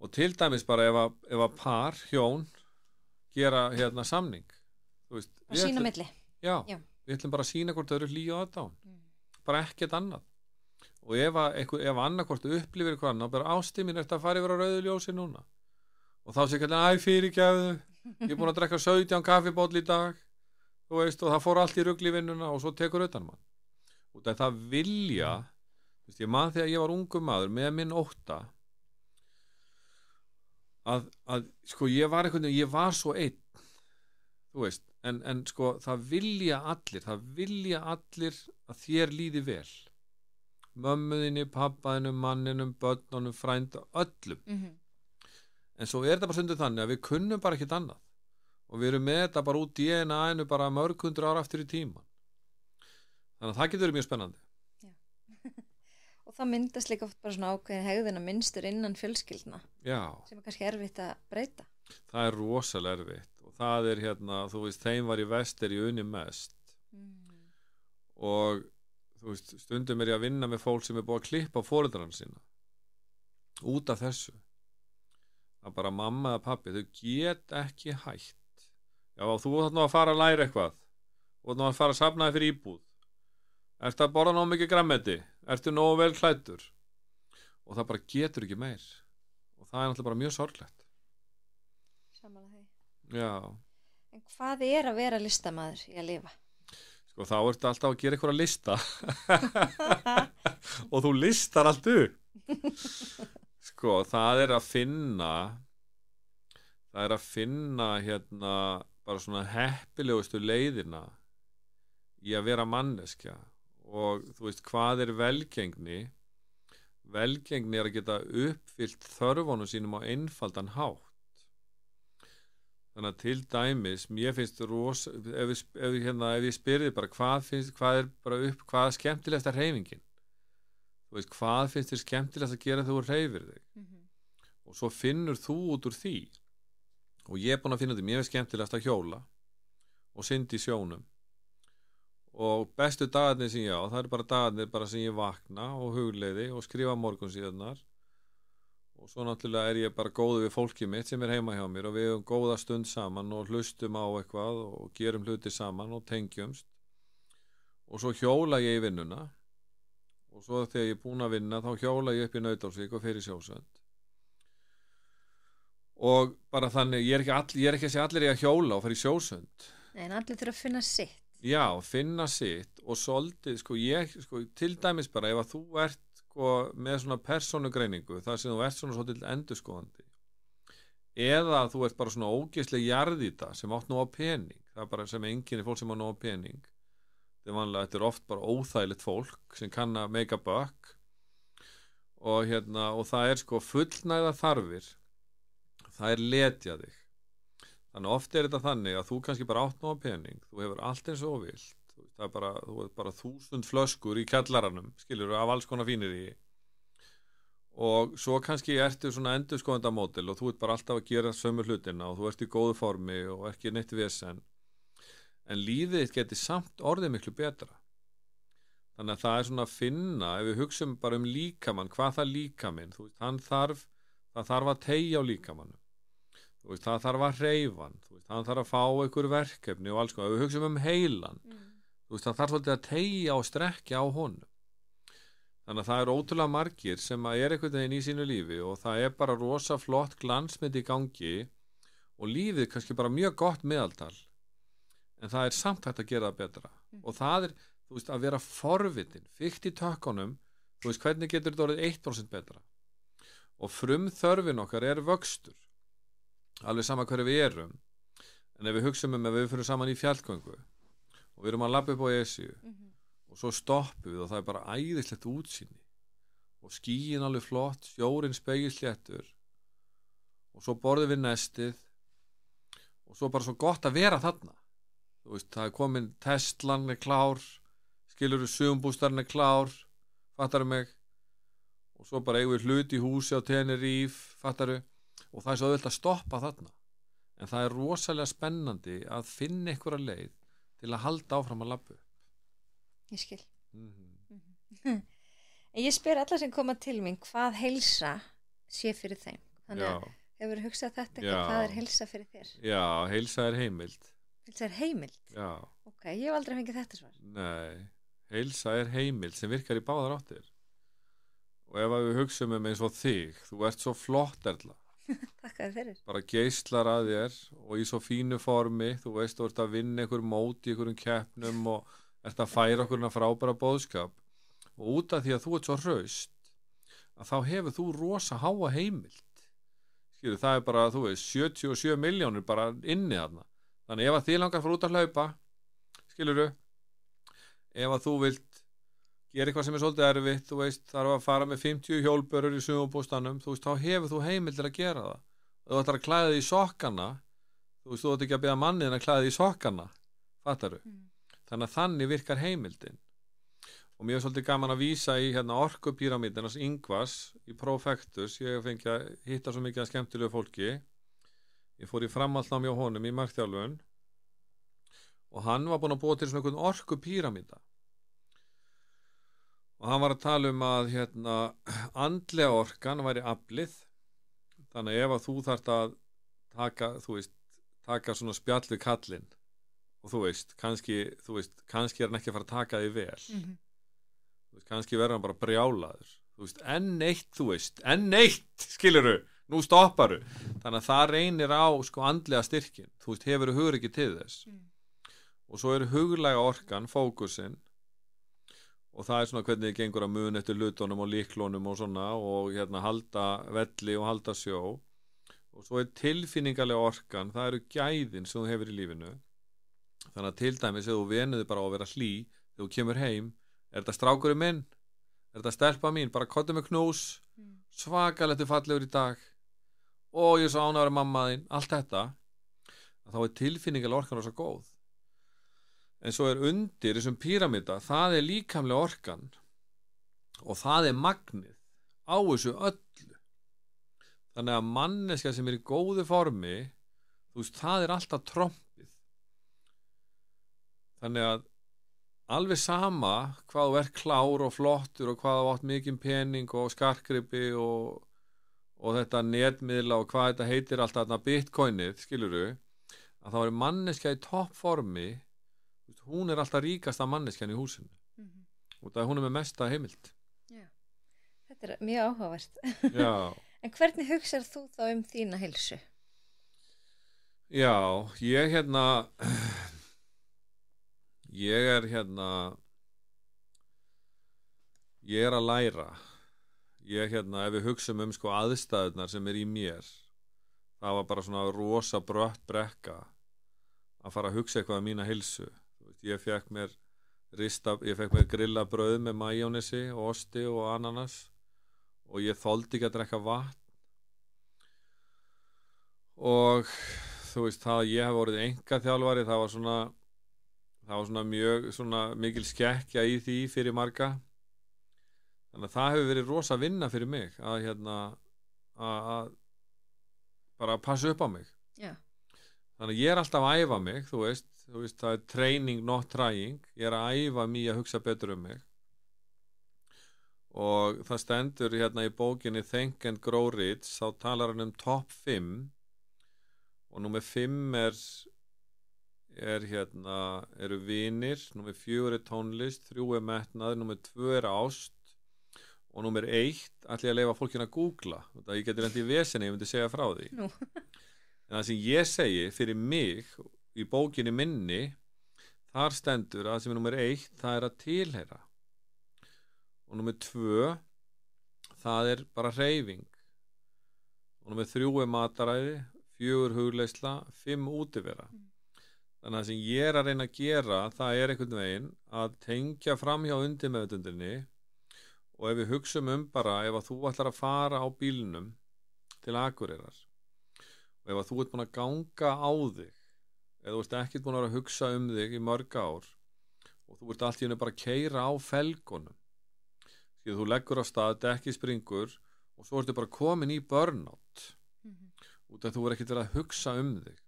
Og til dæmis bara ef að par, hjón, gera hérna samning. Þú veist, að sína milli. Já, við ætlum bara að sína hvort þau eru hlýja á aðdáun. Bara ekkert annað. Og ef annarkvort upplifir eitthvað annað, bara ástímin eftir að fara yfir á rauðu ljósi núna. Og þá sé ekki, fyrirgefðu, ég er búin að drekka 17 kaffibóll í dag, þú veist, og það fór allt í rugl í vinnuna og svo tekur utan mann. Og það vilja, þú veist, ég man þegar ég var ungur maður með minn ótta, að sko ég var svo einn, þú veist, en sko það vilja allir að þér líði vel, mömmuðinni, pappaðinum, manninum, börnunum, frænda, öllum. En svo þetta bara stundum þannig að við kunnum bara ekkert annað og við erum með þetta bara út í DNA-inu bara mörg hundur ára aftur í tíman. Þannig að það getur verið mjög spennandi. Og það myndast líka oft bara svona ákveðin hegðina minnstur innan fjölskyldna. Já. Sem kannski erfitt að breyta. Það rosalega erfitt og það hérna, þú veist, þeim var í vester í unni mest. Og þú veist, stundum ég að vinna með fólk sem búið að klippa foreldrana sína út af þessu. Það bara mamma eða pappi, þau get ekki hætt. Já, þú þarna að fara að læra eitthvað og þarna að fara að safna þig fyrir íbúð. Ertu að borða nógu mikið grammeti? Ertu nógu vel klæddur? Og það bara getur ekki meir. Og það náttúrulega bara mjög sorglegt. Samanlega því. Já. En hvað að vera listamaður í að lifa? Sko, þá ertu alltaf að gera eitthvað að lista. Og þú listar allt upp. Sko, það er að finna hérna bara svona heppilegustu leiðina í að vera manneskja og þú veist hvað er velgengni er að geta uppfyllt þörfunum sínum á einfaldan hátt. Þannig að til dæmis mér finnst ef ég spyrði bara hvað er skemmtilegasta hreyfingin. Þú veist, hvað finnst þér skemmtilegt að gera þegar þú hreyfir þig? Og svo finnur þú út úr því. Og ég er búin að finna þetta, mér finnst skemmtilegast að hjóla og synda í sjónum. Og bestu dagarnir sem ég á, það bara dagarnir bara sem ég vakna og hugleiði og skrifa morgunsíðurnar. Og svo náttúrulega er ég bara góður við fólkið mitt sem er heima hjá mér og við höfum góða stund saman og hlustum á eitthvað og gerum hluti saman og tengjumst. Og svo hjóla ég í vinnuna. Og svo þegar ég er búin að vinna þá hjóla ég upp í Nauthólsvík og fer í sjósund. Og bara þannig, ég er ekki að segja allir að hjóla og fer í sjósund. Nei, en allir þurfa að finna sitt. Já, finna sitt og svolítið, til dæmis bara ef að þú ert með svona persónugreiningu, þar sem þú ert svona svolítið endurskoðandi. eða þú ert bara svona ógeðsleg jarðýta sem átt nú á pening, það er bara sem enginn fólk sem á nú á pening, þetta er oft bara óþægilegt fólk sem kann að make a buck og það er sko fullnægða þarfir, það er letja þig. Þannig oft er þetta þannig að þú kannski bara átt nú á pening, þú hefur allt eins og vilt, þú er bara 1000 flöskur í kjallaranum, skilur af alls konar fínir í, og svo kannski ertu svona endurskoðendamódel og þú ert bara alltaf að gera sömu hlutina og þú ert í góðu formi og ekki neitt vesen, en lífið þitt geti samt orðið miklu betra. Þannig að það er svona að finna, ef við hugsum bara líkamann, hvað það líkaminn, þú veist, það þarf að teygja á líkamannum. Þú veist, það þarf að hreyfa hann, þú veist, hann þarf að fá einhver verkefni og alls konar. Ef við hugsum heilan, þú veist, það þarf svolítið að teygja og strekkja á honum. Þannig að það er ótrúlega margir sem er einhvern veginn í sínu lífi og það er bara rosa flott glansmynd í gangi og lífið kannski bara mjög gott meðaltal, en það er samt hægt að gera það betra. Og það er, þú veist, að vera forvitin, fykt í tökkunum, þú veist, hvernig getur þetta orðið 1% betra? Og frumþörfin okkar er vöxtur. Alveg sama hverju við erum, en ef við hugsaum ef við fyrir saman í fjallgöngu og við erum að labba upp á Esju og svo stoppum við og það er bara æðislegt útsýni og skýin alveg flott, sjórinn spegilsléttur og svo borðum við nestið og svo bara svo gott að vera þarna. Þú veist, það er komin Teslan er klár, skilurðu, sumbústarinn er klár, fattaru mig, og svo bara eigum við hlut í húsi á Tenerife, fattaru, og það er svo auðvitað að stoppa þarna, en það er rosalega spennandi að finna einhverja leið til að halda áfram að labba upp. Ég skil. En ég spyr alla sem koma til mín hvað heilsa sé fyrir þeim, þannig að hefur hugsað þetta eitthvað, hvað er heilsa fyrir þér? Já, heilsa er heimild. Heilsa er heimild? Já. Ok, ég hef aldrei fengið þetta svar. Nei, heilsa er heimild sem virkar í báðar áttir, og ef við hugsaum eins og þig, þú ert svo flott, Erla. Takk að þér fyrir. Bara geislar að þér og í svo fínu formi, þú veist, þú ert að vinna einhver mót í einhverjum keppnum og ert að færa okkur frábæra boðskap, og út af því að þú ert svo hraust að þá hefur þú rosa háa heimild. Skilur, það er bara, þú veist, 77 milljónir bara inni þarna. Þannig ef að þið langar að fara út að hlaupa, skiluru, ef að þú vilt gera eitthvað sem er svolítið erfitt, þú veist, þarf að fara með 50 hjólbörur í sumarbústanum, þú veist, þá hefur þú heimildir að gera það. Þú ætlar að klæða þig í sokkana, þú veist, þú ætlar ekki að biðja manniðin að klæða þig í sokkana, fattaru? Þannig að þannig virkar heimildin. Og mér er svolítið gaman að vísa í orkupíramídinans Ingvars í Profectus, ég fengi að hitta svo mikið að skemmtilegu fólki. Ég fór í framhaldsnám hjá honum í markþjálfun og hann var búinn að búa til svona einhvern orkupíramída. Og hann var að tala að andlega orkan væri aflið, þannig ef að þú þarft að taka svona spjall við kallinn og þú veist, kannski er hann ekki að fara að taka því vel, þú veist, kannski verður hann bara brjálaður, þú veist, enn eitt, skilurðu, nú stopparu, þannig að það reynir á sko andlega styrkin, þú veist, hefur hugur ekki til þess, og svo er huglæga orkan, fókusinn, og það er svona hvernig þið gengur að muna eftir hlutunum og líklunum og svona og halda velli og halda sjó, og svo er tilfinningalega orkan, það eru gæðin sem þú hefur í lífinu. Þannig að til dæmis ef þú venuði bara á að vera hlý þegar þú kemur heim, er þetta strákurinn minn, er þetta stelpa mín, bara kottu með knús, svakalegt fallegur í dag og ég svo ánægður að vera mamma þín, allt þetta, að þá er tilfinningalega orkan rosa góð. En svo er undir þessum píramída, það er líkamlega orkan og það er magnið á þessu öllu. Þannig að manneskja sem er í góðu formi, þú veist, það er alltaf trompið. Þannig að alveg sama hvað þú ert klár og flottur og hvað þú átt mikinn pening og skarkgripi og þetta netmiðla og hvað þetta heitir alltaf þarna bitcoinið, skilurðu, að þá er manneskja í toppformi, hún er alltaf ríkasta manneskjan í húsinu og það er hún með mesta heimild. Já, þetta er mjög áhugavert. Já. En hvernig hugsar þú þá þína heilsu? Já, ég er að læra. Ef við hugsum sko aðstæðurnar sem er í mér, það var bara svona rosa brött brekka að fara að hugsa eitthvað um mína heilsu. Ég fekk mér grilla brauð með majónesi og osti og ananas og ég þoldi ekki að drekka vatn og þú veist það að ég hef orðið einkaþjálfari það var svona mjög svona mikil skekkja í því fyrir marga þannig að það hefur verið rosa vinna fyrir mig að að bara passa upp á mig þannig að ég er alltaf að æfa mig þú veist það er training not trying ég er að æfa mig að hugsa betur um mig og það stendur í bókinni Think and Grow Rich þá talar hann top 5 og númer 5 eru vinir, númer 4 tónlist, 3 metnaður, númer 2 ást og númer 1 ætla ég að leyfa fólkina að googla ég geti lent í vesenni, ég myndi segja frá því en það sem ég segi fyrir mig í bókinni minni þar stendur að það sem númer 1 það er að tilheyra og númer 2 það bara hreyfing og númer 3 mataræði 4 hugleiðsla, 5 útivera þannig að það sem ég er að reyna að gera það er einhvern veginn að tengja fram hjá undirmeðvitundinni og ef við hugsum bara ef að þú ætlar að fara á bílnum til Akureyrar og ef að þú ert búin að ganga á þig eða þú ert ekki búin að vera að hugsa um þig í mörg ár og þú ert allt í einu bara að keyra á felgunum því að þú leggur á stað, dekki springur og svo ertu bara komin í burnout út af þú er ekkert verið að hugsa um þig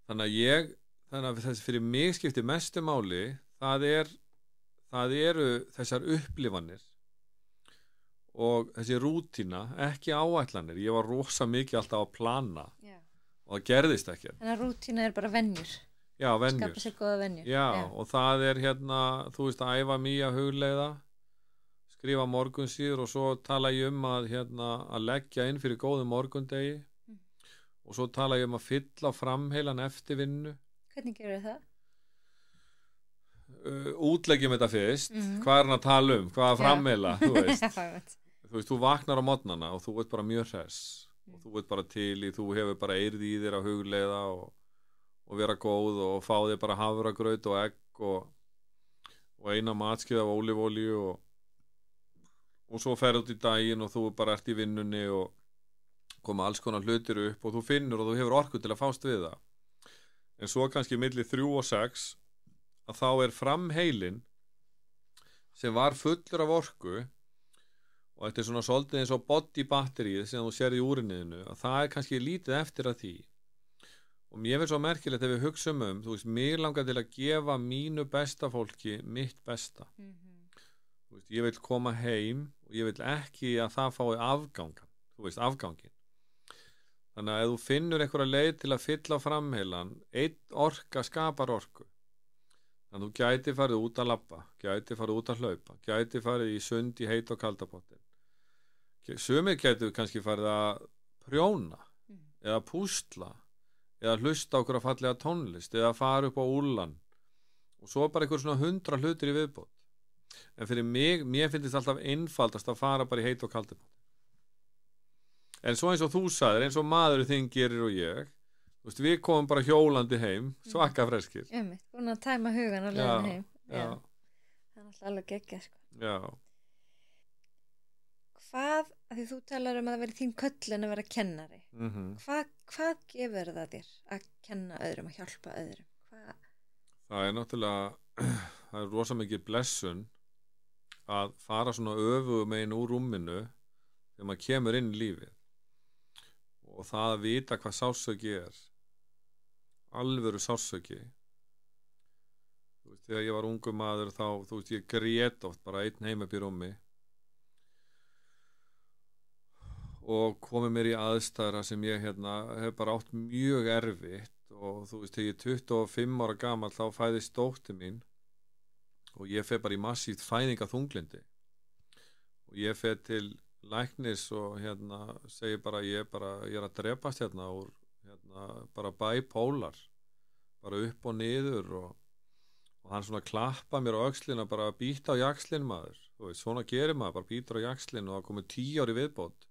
þannig að þessi fyrir mig skiptir mestu máli það eru þessar upplifanir og þessi rútína ekki áætlanir, ég var rosa mikið alltaf að plana og það gerðist ekki þannig að rútína er bara venjur skapa sér góða venjur og það er þú veist að æfa mig að hugleiða skrifa morgunsíður og svo tala ég að leggja inn fyrir góðum morgundegi og svo tala ég að fylla framheilan eftir vinnu. Hvernig gerur það? Útleggjum þetta fyrst, hvað er hann að tala um, hvað er framheila, þú veist. Þú vaknar á morgnana og þú ert bara mjög hress og þú ert bara þú hefur bara eyrð í þér að hugleiða og vera góð og fá þér bara hafragraut og egg og eina matskið af ólífólíu og svo ferð út í daginn og þú bara ert í vinnunni og koma alls konar hlutir upp og þú finnur og þú hefur orku til að fást við það en svo kannski milli 3 og 6 að þá framheilin sem var fullur af orku og þetta svona svolítið eins og body batterið sem þú sér í úrinniðinu að það kannski lítið eftir að því og mér finnst svo merkilegt ef við hugsum þú veist, mér langar til að gefa mínu besta fólki mitt besta þú veist, ég vil koma heim og ég vil ekki að það fái afgangan þú veist, afgangin þannig að ef þú finnur einhverja leið til að fylla framheilan einn orka skapar orku þannig að þú gæti farið út að labba gæti farið út að hlaupa gæti farið í sund í heit og kaldapottin sumir gætu kannski farið að prjóna eða púsla eða hlusta á okkur að fallega tónlist eða fara upp á úllan og svo bara einhver svona 100 hlutir í viðbót en fyrir mig, mér finnst alltaf einfaldast að fara bara í heit og kaldapottin en svo eins og þú sagðir, eins og maður þinn gerir og ég þú veist, við komum bara hjólandi heim svaka freskir búin að tæma hugan og leiðin heim það er alltaf alveg geggjað hvað, því þú talar um að það veri þín köllun að vera kennari hvað gefur það þér að kenna öðrum, að hjálpa öðrum það er náttúrulega það er rosa mikið blessun að fara svona öfugum einn úr rúminu þegar maður kemur inn í lífið og það að vita hvað sársauki alvöru sársauki þú veist, þegar ég var ungur maður þá, þú veist, ég grét oft bara einn heim upp í rúmi og komið mér í aðstæðra sem ég hef bara átt mjög erfitt og þú veist, þegar ég er 25 ára gamall þá fæðist dóttir mín og ég fer bara í massíft fæðingaþunglindi og ég fer til læknis og segir bara ég er að drepast úr bara bipolar bara upp og niður og hann svona klappa mér á öxlina bara býta á jaxlinn maður þú veist, svona gerir maður, bara býtur á jaxlinn og það komið 10 ári viðbót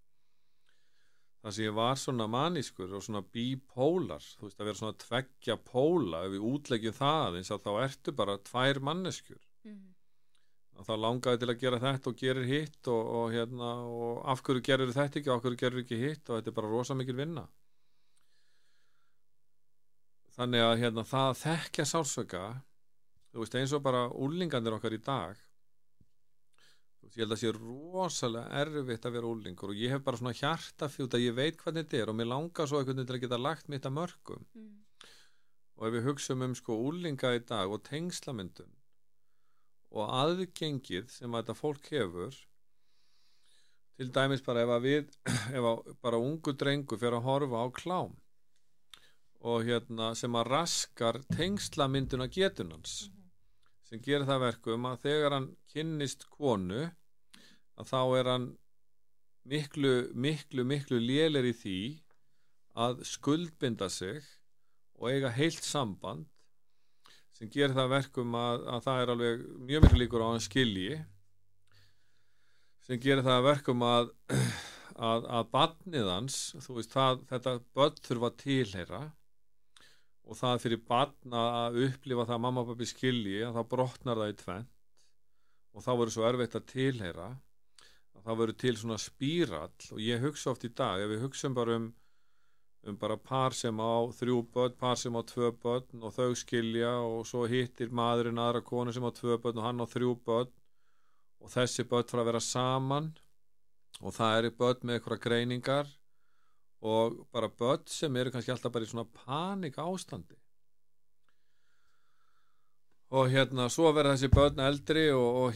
það sem ég var svona manískur og svona bipólar, þú veist, að vera svona tveggja póla, ef við útleggjum það eins að þá ertu bara 2 manneskjur. Og þá langaði til að gera þetta og gerir hitt og af hverju gerir þetta ekki og af hverju gerir ekki hitt og þetta er bara rosa mikil vinna. Þannig að það þekkja sársauka, þú veist, eins og bara úlingarnir okkar í dag, ég held að sé rosalega erfitt að vera úlingur og ég hef bara svona hjartafjút að ég veit hvernig þetta er og mér langar svo einhvern veginn til að geta lagt mitt að mörkum. Og ef við hugsum sko úlinga í dag og tengslamyndun og aðgengið sem þetta fólk hefur, til dæmis bara ef bara ungu drengur fer að horfa á klám og sem að raskar tengslamynduna getunans, sem gerir það verkum að þegar hann kynnist konu að þá er hann miklu lélegri í því að skuldbinda sig og eiga heilt samband, sem gerir það verkum að það er alveg mjög miklu líkur á hann skilji, sem gerir það verkum að barnið hans, þú veist, þetta börn þurfa að tilheyra og það fyrir barn að upplifa það að mamma og pabbi skilji, að þá brotnar það í tvennt og þá verður svo erfitt að tilheyra, að það verður til svona spírall. Og ég hugsa oft í dag, ef við hugsum bara um bara par sem á 3 börn, par sem á 2 börn og þau skilja og svo hittir maðurinn aðra konu sem á 2 börn og hann á 3 börn og þessi börn fara að vera saman og það eru börn með einhverja greiningar og bara börn sem eru kannski alltaf bara í svona panik ástandi. Og svo verða þessi börn eldri og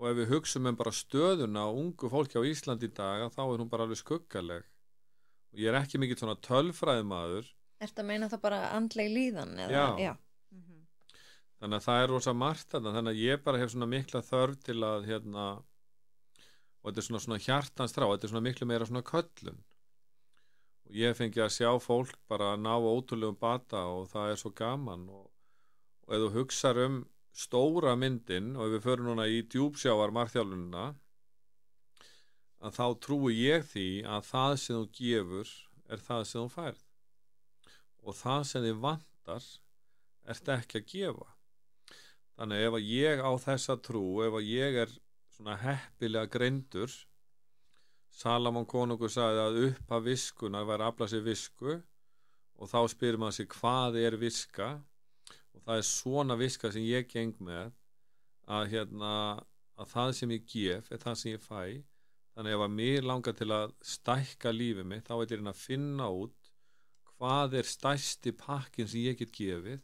ef við hugsum bara stöðuna á ungu fólki á Íslandi í dag, þá er hún bara alveg skuggaleg. Og ég er ekki mikill svona tölfræðimaður. Ertu að meina það bara andleg líðan? Eða? Já. Þannig að það er rosa margt þarna, þannig að ég bara hef svona mikla þörf til að og þetta er svona hjartans þrá, þetta er svona miklu meira svona köllun og ég fengi að sjá fólk bara ná ótrúlegum bata og það er svo gaman og ef þú hugsar stóra myndin og ef við förum núna í djúpsjávar margþjálfunina að þá trúi ég því að það sem þú gefur er það sem þú færð og það sem þið vantar ertu ekki að gefa. Þannig ef að ég á þessa trú, ef að ég er svona heppilega greindur, Salamón konungur sagði að upphaf viskunnar væri að afla sér visku og þá spyrir maður sig hvað er viska og það er svona viska sem ég geng með að það sem ég gef er það sem ég fæ. Þannig ef að mér langar til að stækka lífið mitt þá er ég að finna út hvað er stærsti pakkin sem ég get gefið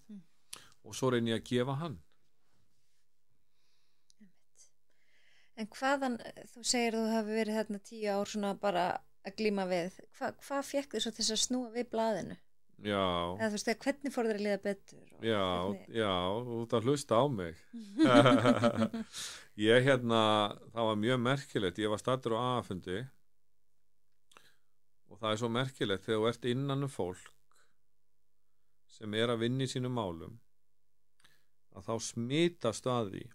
og svo reyni ég að gefa hann. En hvaðan, þú segir þú hafi verið þarna 10 ár svona bara að glíma við, hvað fékk þið svo til að snúa við blaðinu? Já. Eða þú veist, hvernig fór þér að líða betur? Já, þú ert að hlusta á mig. Það var mjög merkilegt, ég var staddur á AA-fundi og það er svo merkilegt þegar þú ert innan fólk sem er að vinna í sínum málum, að þá smitast að því.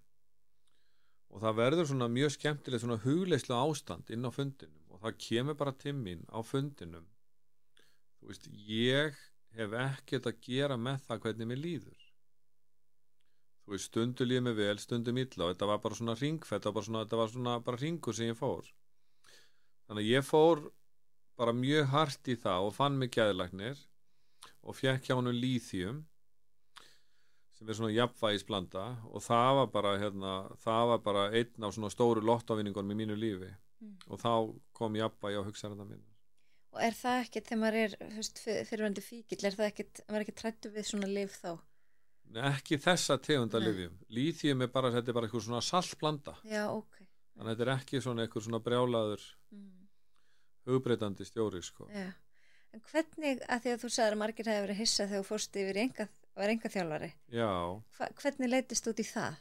Og það verður svona mjög skemmtilegt svona hugleiðslu ástand inn á fundinum og það kemur bara til mín á fundinum. Þú veist, ég hef ekkert að gera með það hvernig mér líður. Þú veist, stundum líður mér vel, stundum illa og þetta var bara svona hringfett, þetta var svona bara hringur sem ég fór. Þannig að ég fór bara mjög hart í það og fann mig geðlæknir og fékk hjá honum líþíum sem er svona jafnvægisblanda og það var bara einn af svona stóru lottóvinningunum í mínu lífi og þá kom jafnvægi á hugsanirnar mínar. Og er það ekkert þegar maður er fyrirvændi fíkill, er það ekkert, maður er ekki træddur við svona lyf þá? Nei, ekki þessa tegunda lyfjum. Líþíum er bara, þetta er bara eitthvað svona saltblanda. Já, ok. Þannig að þetta er ekki svona eitthvað svona brjálaður hugbreytandi stjóri, sko. Já. En hvernig, að því að þú sagðir að margir hefur verið hissa þegar þú fórst yfir engaþjálfari. Já. Hvernig leitist út í það?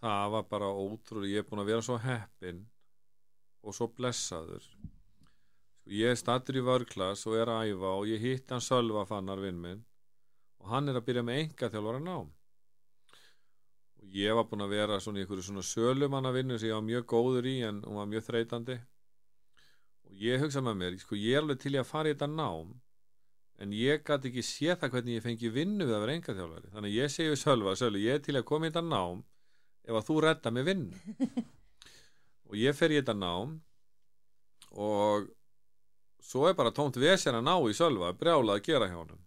Það var bara ótrúlega, ég er búin að vera svo heppinn og svo blessaður. Ég er staddur í vörklass og er að æfa og ég hitti hann Sölva Fannar vinn minn og hann er að byrja með engaþjálfara nám. Og ég var búin að vera svona í einhverju svona sölumannavinnu sem ég var mjög góður í en hún var mjög þreytandi. og ég hugsa með mér, sko, ég alveg til ég að fara í þetta nám en ég gat ekki séð það hvernig ég fengi vinnu við að vera engaþjálfari, þannig að ég segi við Sölvi, ég til að koma í þetta nám ef að þú redda mig vinnu og ég fer í þetta nám og svo bara tómt vesen að ná í Sölva, brjálað að gera hjá honum,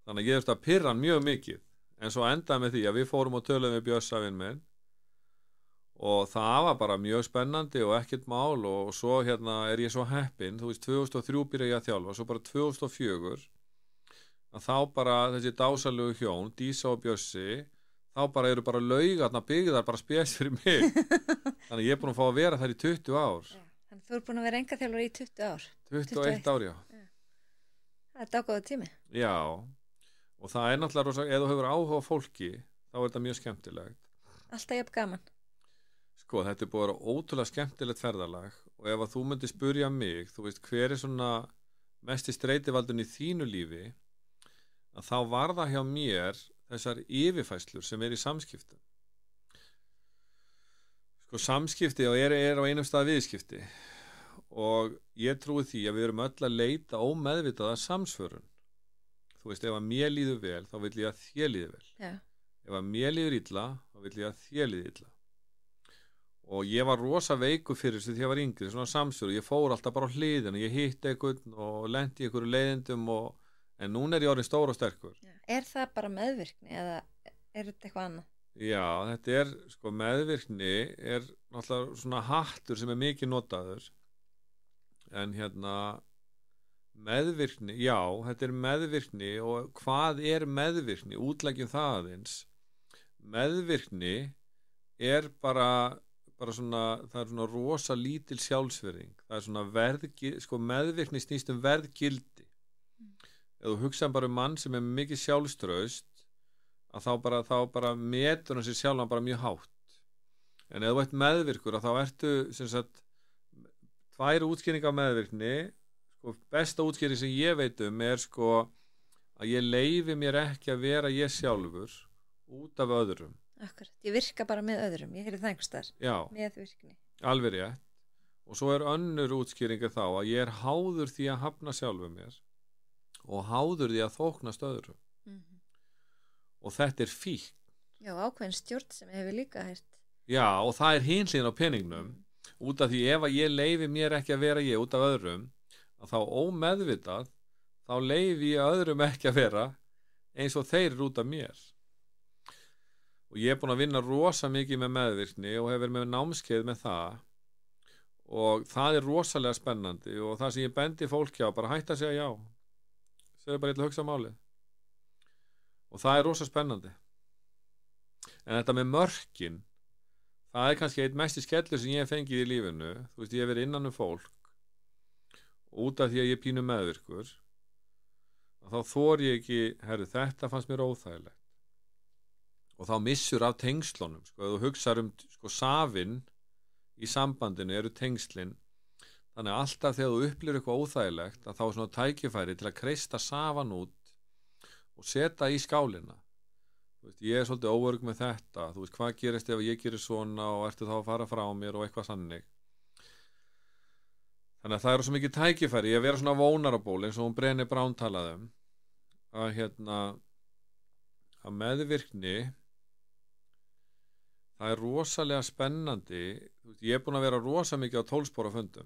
þannig að ég þurfti að pirra hann mjög mikið, en svo endaði með því að við fórum og töluðum við Bjössavinn minn og það var bara mjög spennandi og ekkert mál og svo er ég svo heppinn, þú veist 2003 byrja ég að þjálfa, svo bara 2004 að þá bara þessi dásalegu hjón, Dísa og Bjössi, þá bara eru bara laugarnar byggðar bara spes fyrir mig þannig að ég er búin að fá að vera þar í 20 ár. Þannig þú er búin að vera engaþjálfari í 20 ár? 21 ár, já. Það er dágóða tími. Já, og það er náttúrulega rosa, ef þú hefur áhuga á fólki, þá er þetta mjög skemmtilegt. Alltaf jafn gaman. Sko, þetta er búið að vera ótrúlega skemmtilegt ferðalag og ef að þú myndir spurja mig, þú veist, hver er svona mesti streitivaldun í þínu lífi, að þá var það hjá mér þessar yfirfæslur sem er í samskiptum. Sko, samskipti og er á einum stað viðskipti og ég trúi því að við erum öll að leita ómeðvitaða samsvörun. Þú veist, ef að mér líður vel, þá vil ég að þér líður vel. Já. Ef að mér líður illa, þá vil ég að þér líður illa. Og ég var rosa veikur fyrir þessu því ég var yngri, svona samsvöru, ég fór alltaf bara á hliðina, ég hitti einhvern og lendi í einhverju leiðindum en núna er ég orðinn stór og sterkur. Já. Er það bara meðvirkni eða er þetta eitthvað annað? Já, þetta er, sko, meðvirkni er náttúrulega svona hattur sem er mikið notaður, en meðvirkni, já, þetta er meðvirkni og hvað er meðvirkni? Útleggjum það aðeins. Meðvirkni er bara svona, það er svona rosa lítil sjálfsverðing, það er svona sko meðvirkni snýst verðgildi. Ef þú hugsaðum bara mann sem er mikið sjálfstraust að þá bara metur hann sér sjálfan bara mjög hátt, en ef þú ert meðvirkur að þá ertu sem sagt tvær útskýringar af meðvirkni, sko besta útskýring sem ég veit er sko að ég leyfi mér ekki að vera ég sjálfur út af öðrum. Akkurat, ég virka bara með öðrum, ég heyrði það einhvers staðar. Já, með virkni. Alveg rétt. Og svo er önnur útskýringar þá að ég er háður því að hafna sjálfu mér og háður því að þóknast öðrum. Og þetta er fíkn. Já, ákveðin stjórn sem hefur líka heyrt. Já, og það er hin hliðin á peningnum út af því ef að ég leyfi mér ekki að vera ég út af öðrum, að þá ómeðvitað þá leyfi ég öðrum ekki að vera eins og þeir eru út af mér. Og ég er búin að vinna rosa mikið með meðvirkni og hefur verið með námskeið með það og það er rosalega spennandi og það sem ég bendi fólki á, bara hætta að segja já. Segðu bara, ég ætla að hugsa málið. Og það er rosa spennandi. En þetta með mörkin, það er kannski eitt mesti skellur sem ég hef fengið í lífinu. Þú veist, ég hef verið innan fólk og út af því að ég pínu meðvirkur, að þá þor ég ekki, herru, þetta fannst mér óþægilegt. Og þá missur af tengslunum, sko, ef þú hugsar sko, safinn í sambandinu eru tengslin, þannig að alltaf þegar þú upplifir eitthvað óþægilegt, að þá er svona tækifæri til að kreista safan út og setja í skálina. Þú veist, ég er svolítið óörg með þetta, þú veist, hvað gerist ef ég gerir svona og ertu þá að fara frá mér og eitthvað sannig. Þannig að það eru svo mikið tækifæri, ég vera svona vónaraból, eins og hún Brené Brown talaði að meðvirkni, það er rosalega spennandi. Ég er búin að vera rosa mikið á 12 spora fundum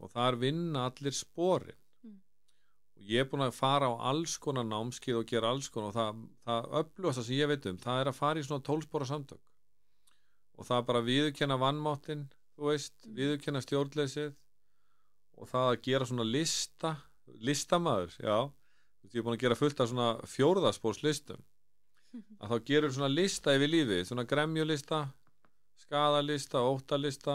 og þar vinna allir sporin. Og ég er búin að fara á alls konar námskeið og gera alls konar og það öflugasta sem ég veit það er að fara í svona 12 spora samtök. Og það er bara viðurkenna vanmáttinn, þú veist, viðurkenna stjórnleysið og það að gera svona listamaður, já. Ég er búin að gera fullt af svona fjórðaspórslistum. Að þá gerur svona lista yfir lífið, svona gremjulista, skaðalista, óttalista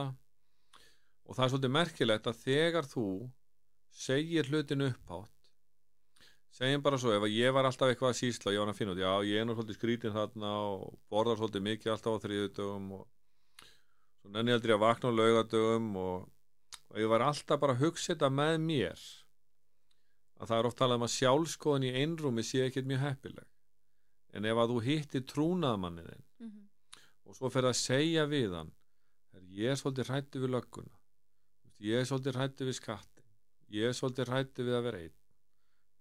og það er svolítið merkilegt að þegar þú segir hlutin upphátt, segjum bara svo, ef ég var alltaf eitthvað að sýsla, ég var að finna út, já, ég er nú svolítið skrítinn þarna og borðar svolítið mikið alltaf á þriðjudögum og svo nenni aldrei að vakna á laugardögum og ég var alltaf bara að hugsa þetta með mér, að það er oft talað að sjálfskoðun í einrúmi sé ekkert mjög heppileg. En ef að þú hittir trúnaðmannin og svo fer að segja við hann, ég er svolítið hræddur við lögguna, ég svolítið hræddur við skattin, ég svolítið hræddur við að vera einn,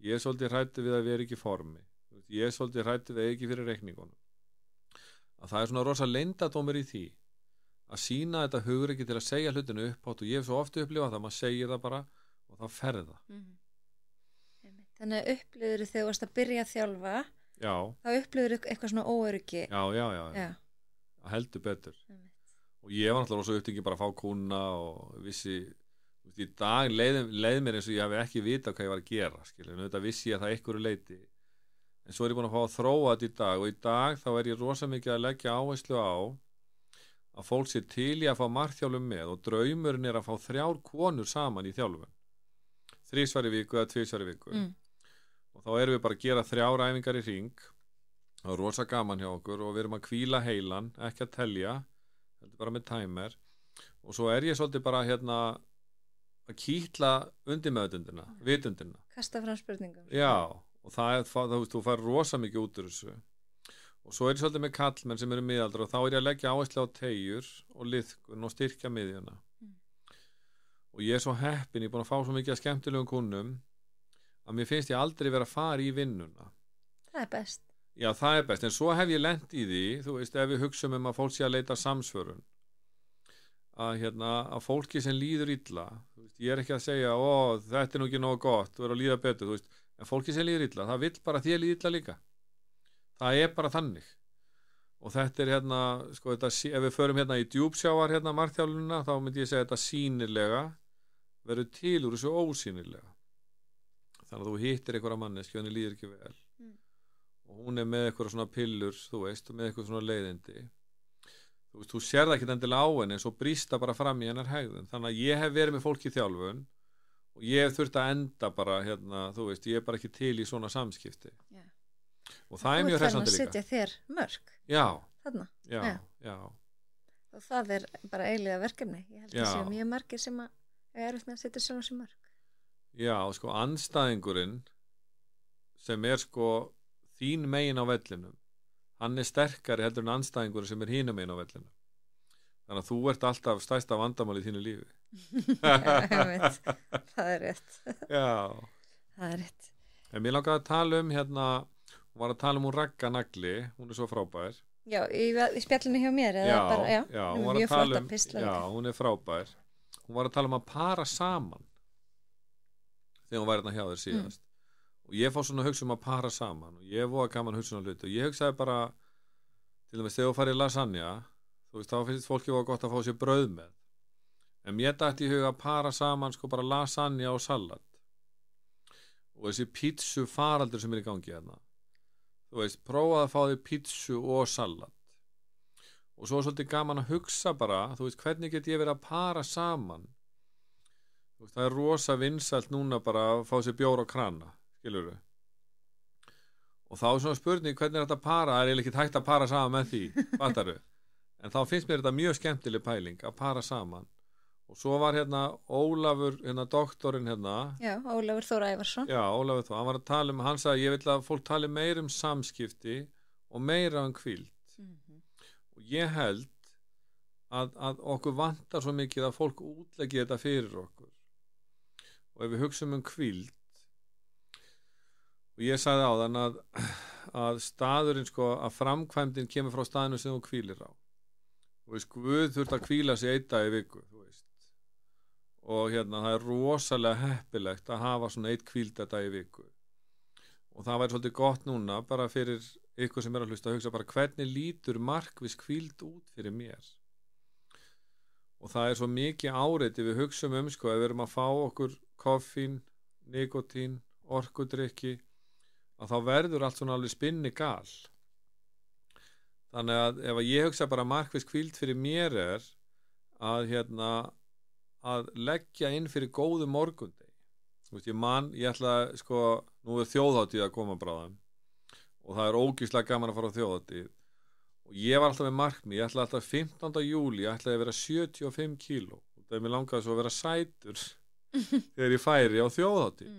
ég svolítið hræddur við að vera ekki í formi, ég svolítið hræddur við að ekki fyrir reikningunum. Að það svona rosa leyndardómur í því að sýna þetta hugrekki til að segja hlutinu upphátt, og ég hef svo oft upplifað það að maður segir það bara og þá fer það. Þannig að upplifir þegar þú varst að byrja að þjálfa, já, þá upplifir eitthvað svona óöryggi. Já. Það heldur betur. Og ég var náttúrulega rosa upptekinn bara að fá kúna og vissi, í dag leið mér eins og ég hafi ekki vitað hvað ég var að gera, skilur, þetta vissi ég að það einhverju leyti. En svo ég búin að fá að þróa þetta í dag, og í dag þá ég rosa mikið að leggja áherslu á að fólk sé til í að fá markþjálfun með, og draumurinn að fá 3 konur saman í þjálfun. 3 í viku eða 2 í viku. Og þá erum við bara að gera 3 æfingar í hring, það rosa gaman hjá okkur, og við erum að hvíla heilan, ekki að telja, þetta bara með timer, og svo ég svolítið bara að kýtla undir meðvitundina, vitundina. Kasta fram spurningum. Já, og þú fær rosa mikið út úr þessu. Og svo ég svolítið með kallmenn sem eru miðaldra, og þá ég að leggja áherslu á teygjur og liðkun og styrkja miðjuna. Og ég svo heppin, ég búin að fá svo mikið af skemmtilegum kunnum að mér finnst ég aldrei vera að fara í vinnuna. Það best. Já, það best, en svo hef ég lent í því, þú veist, ef við hugsum að fólk sé að leita samsvörun, að fólki sem líður illa, þú veist, ég ekki að segja, þetta nú ekki nógu gott, þú að líða betur, þú veist, en fólki sem líður illa, það vill bara þér líða illa líka. Það bara þannig. Og þetta sko, þetta, ef við förum í djúpsjávar markþjálfunina, þá myndi ég segja þetta sýnilega verður til úr þessu ósýnilega. Þannig að þú hittir einhverja manneski og henni líður ekki vel. Og hún með eitthvað svona pillur, þú veist, með eitthvað svona leiðindi. Þú veist, þú sér það ekki endilega á henni, en svo brýst það bara fram í hennar hegðun. Þannig að ég hef verið með fólk í þjálfun og ég hef þurft að enda bara, þú veist, ég bara ekki til í svona samskipti. Yeah. Og það mjög hressandi líka. Þú ert að setja þér mörk. Já. Þarna. Já. Og það bara eiginlega verkefni. Ég held að það sé mjög margir sem eru með að setja sjálf sem mörk. Já, sko, andstæðingurinn sem sko þín megin á vellinum, hann sterkari heldur en andstæðingurinn sem hinum megin á vellinum. Þannig að þú ert alltaf stærsta vandamál í þínu lífi. Það rétt. Já. Það rétt. En mér langaði að tala hún var að tala hún Ragga Nagli, hún svo frábær. Já, í spjallinu hjá mér eða bara, já, hún var að tala já, hún frábær. Hún var að tala að para saman þegar hún var hjá þér síðast. Og ég fór svona að hugsa að para saman, og ég voru gaman að hugsa hluti, og ég hugsaði bara, til dæmis þegar þú farið í lasagna, þú veist, þá finnst fólki var gott að fá sér brauð með. En mér dætti í huga að para saman sko bara lasagna og salat. Og þessi pítsu faraldur sem í gangi þú veist, prófaði að fá þig pítsu og salat. Og svo svolítið gaman að hugsa bara, þú veist, hvernig get ég verið að para saman? Þú veist, það rosa vinsælt núna bara að fá sér bjór og krana, skilurðu? Og þá svona spurning, hvernig þetta að para? Það ekki hægt að para saman með því, fattaru? En þá finnst mér þetta mjög skemmtileg pæling að para saman. Og svo var Ólafur, doktorinn Já, Ólafur Þór Ævarsson. Já, Ólafur Þór, hann var að tala hann sagði, ég vil að fólk tali meira samskipti og meira hvíld. Og ég held að okkur vantar svo mikið að fólk útleggi þetta fyrir okkur. Og ef við hugsum hvíld, og ég sagði á þann að staðurinn sko, að framkvæmdin kemur frá staðinu sem þú hvílir á. Og Guð þurft að hvíla sig 1 dag í viku, þú veist. Og það rosalega heppilegt að hafa svona 1 hvíldadag í viku. Og það væri svolítið gott núna bara fyrir ykkur sem að hlusta að hugsa bara hvernig lítur markviss hvíld út fyrir mér. Og það svo mikið áreiti við hugsum sko ef við erum að fá okkur koffín, nikotín, orkudrykki, að þá verður allt svona alveg spinni gal. Þannig að ef ég hugsa bara markviss hvíld fyrir mér að leggja inn fyrir góðu morgundegi. Þú veist, ég ætla sko, nú þjóðhátíð að koma bráðum og það ógeðslega gaman að fara á þjóðhátíð og ég var alltaf með markmið, ég ætla alltaf 15. júlí, ég ætlaði að vera 75 kíló og það mér langaði svo að vera sætur þegar ég færi á þjóðhátíð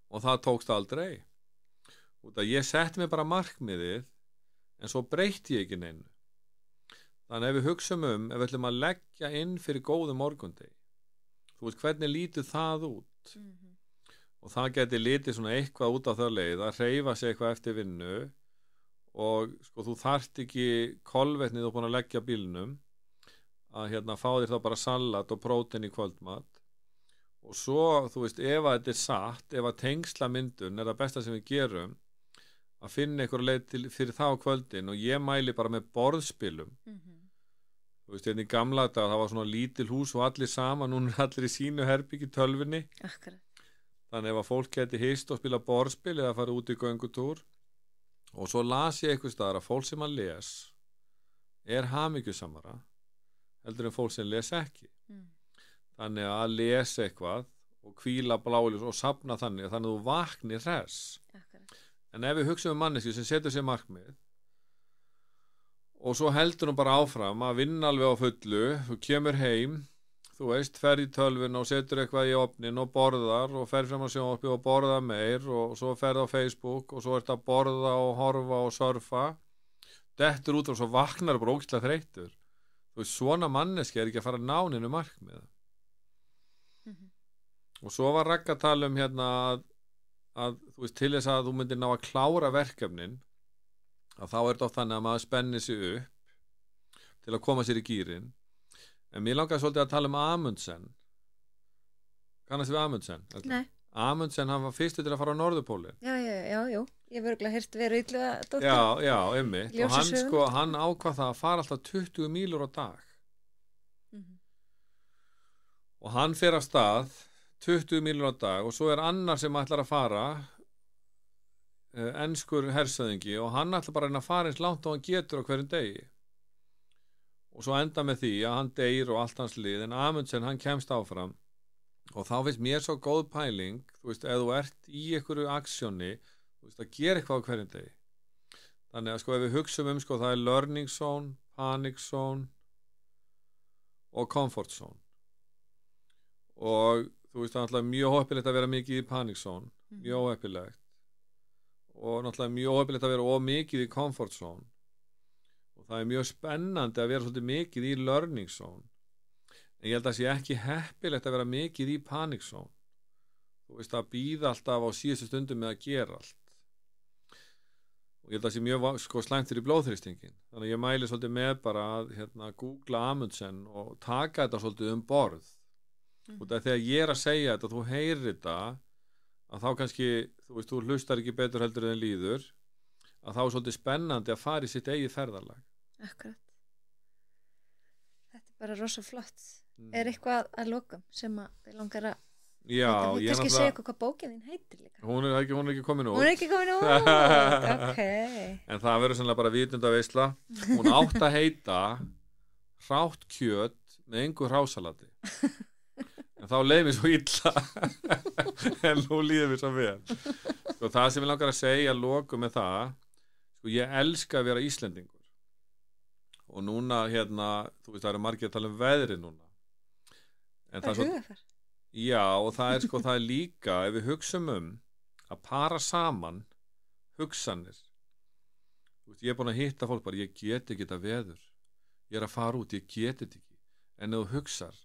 og það tókst aldrei. Og ég setti mig bara markmiðið en svo breytti ég ekki neinu. Þannig ef við hugsum ef við ætlum að leggja inn fyrir góðu morgundegi þú veist, hvernig lítur það út? Og það geti litið svona eitthvað út á það leið að hreyfa sig eitthvað eftir vinnu og sko þú þarft ekki kolvetnið og búin að leggja bílnum að fá þér þá bara salat og prótein í kvöldmat og svo, þú veist, ef að þetta er satt, ef að tengslamyndun er það besta sem við gerum að finna einhver leið fyrir það á kvöldin og ég mæli bara með borðspilum. Þú veist, í gamla daga það var svona lítil hús og allir saman, núna er allir í sínu herbyggi tölvunni. Akkurat. Þannig ef að fólk geti hist og spila borðspil eða fara út í göngutúr og svo las ég einhvers staðar að fólk sem að les er hamingjusamara heldur en fólk sem les ekki. Þannig að lesa eitthvað og hvíla bláljós og safna þannig að þú vaknir hress. Akkurat. En ef við hugsaum manneski sem setur sér markmið og svo heldur hún bara áfram að vinna alveg á fullu, þú kemur heim, þú veist, fer í tölvun og setur eitthvað í ofnin og borðar og fer fram á sjónvarpi og borða meir og svo ferð á Facebook og svo ert að borða og horfa og surfa, dettur út og svo vaknar bara ógeðslega þreyttur. Þú veist, svona manneski er ekki að fara náninu markmið. Og svo var Ragga að tala um að þú veist, til þess að þú myndir ná að klára verkefnin að þá er þetta oft þannig að maður spennir sig upp til að koma sér í gírinn. En mér langaði svolítið að tala um Amundsen. Kannast við Amundsen? Nei. Amundsen, hann var fyrstu til að fara á Norðurpólinn. Já. Ég hef örgulega heyrt verið illa dóttir. Já, einmitt. Og hann ákvað það að fara alltaf 20 mílur á dag. Og hann fer af stað 20 mílur á dag og svo er annar sem ætlar að fara enskur hersöðingi og hann ætlar bara að fara eins langt og hann getur á hverjum degi og svo enda með því að hann deyr og allt hans lið en Amundsen hann kemst áfram og þá finnst mér svo góð pæling þú veist, ef þú ert í einhverju aksjóni þú veist, að gera eitthvað á hverjum degi þannig að sko ef við hugsaum sko það er learning zone, panic zone og comfort zone og þú veist, það er náttúrulega mjög óheppilegt að vera mikið í panic zone mjög óheppilegt og náttúrulega mjög óheppilegt að vera ómikið í comfort zone og það er mjög spennandi að vera svolítið mikið í learning zone en ég held að það sé ekki heppilegt að vera mikið í panic zone þú veist að bíða alltaf á síðustu stundum með að gera allt og ég held að það sé mjög sko slæmt fyrir blóðþrýstingin þannig að ég mæli svolítið með bara að googla Amundsen og taka þetta svolítið borð og þegar ég er að segja þetta þú heyrir þetta að þá kannski, þú veist, þú hlustar ekki betur heldur en líður, að þá er svolítið spennandi að fara í sitt eigið ferðalag. Akkurat. Þetta er bara rosa flott. Er eitthvað að lokum sem að þið langar að Já, þú kannski segja hvað bókin þín heitir líka. Hún er ekki komin út. Hún er ekki komin út, ok. En það verður sannlega bara vitundaveisla. Hún átt að heita hrátt kjöt með engu hrásalati. En þá leið mér svo illa en nú líður mér svo vel sko það sem ég langar að segja að lokum með það sko ég elska að vera Íslendingur og núna þú veist það eru margir að tala um veðri núna en það er svo já og það er sko það er líka ef við hugsum að para saman hugsanir þú veist ég er búin að hitta fólk bara ég get ekki þetta veður ég er að fara út, ég get þetta ekki en ef þú hugsar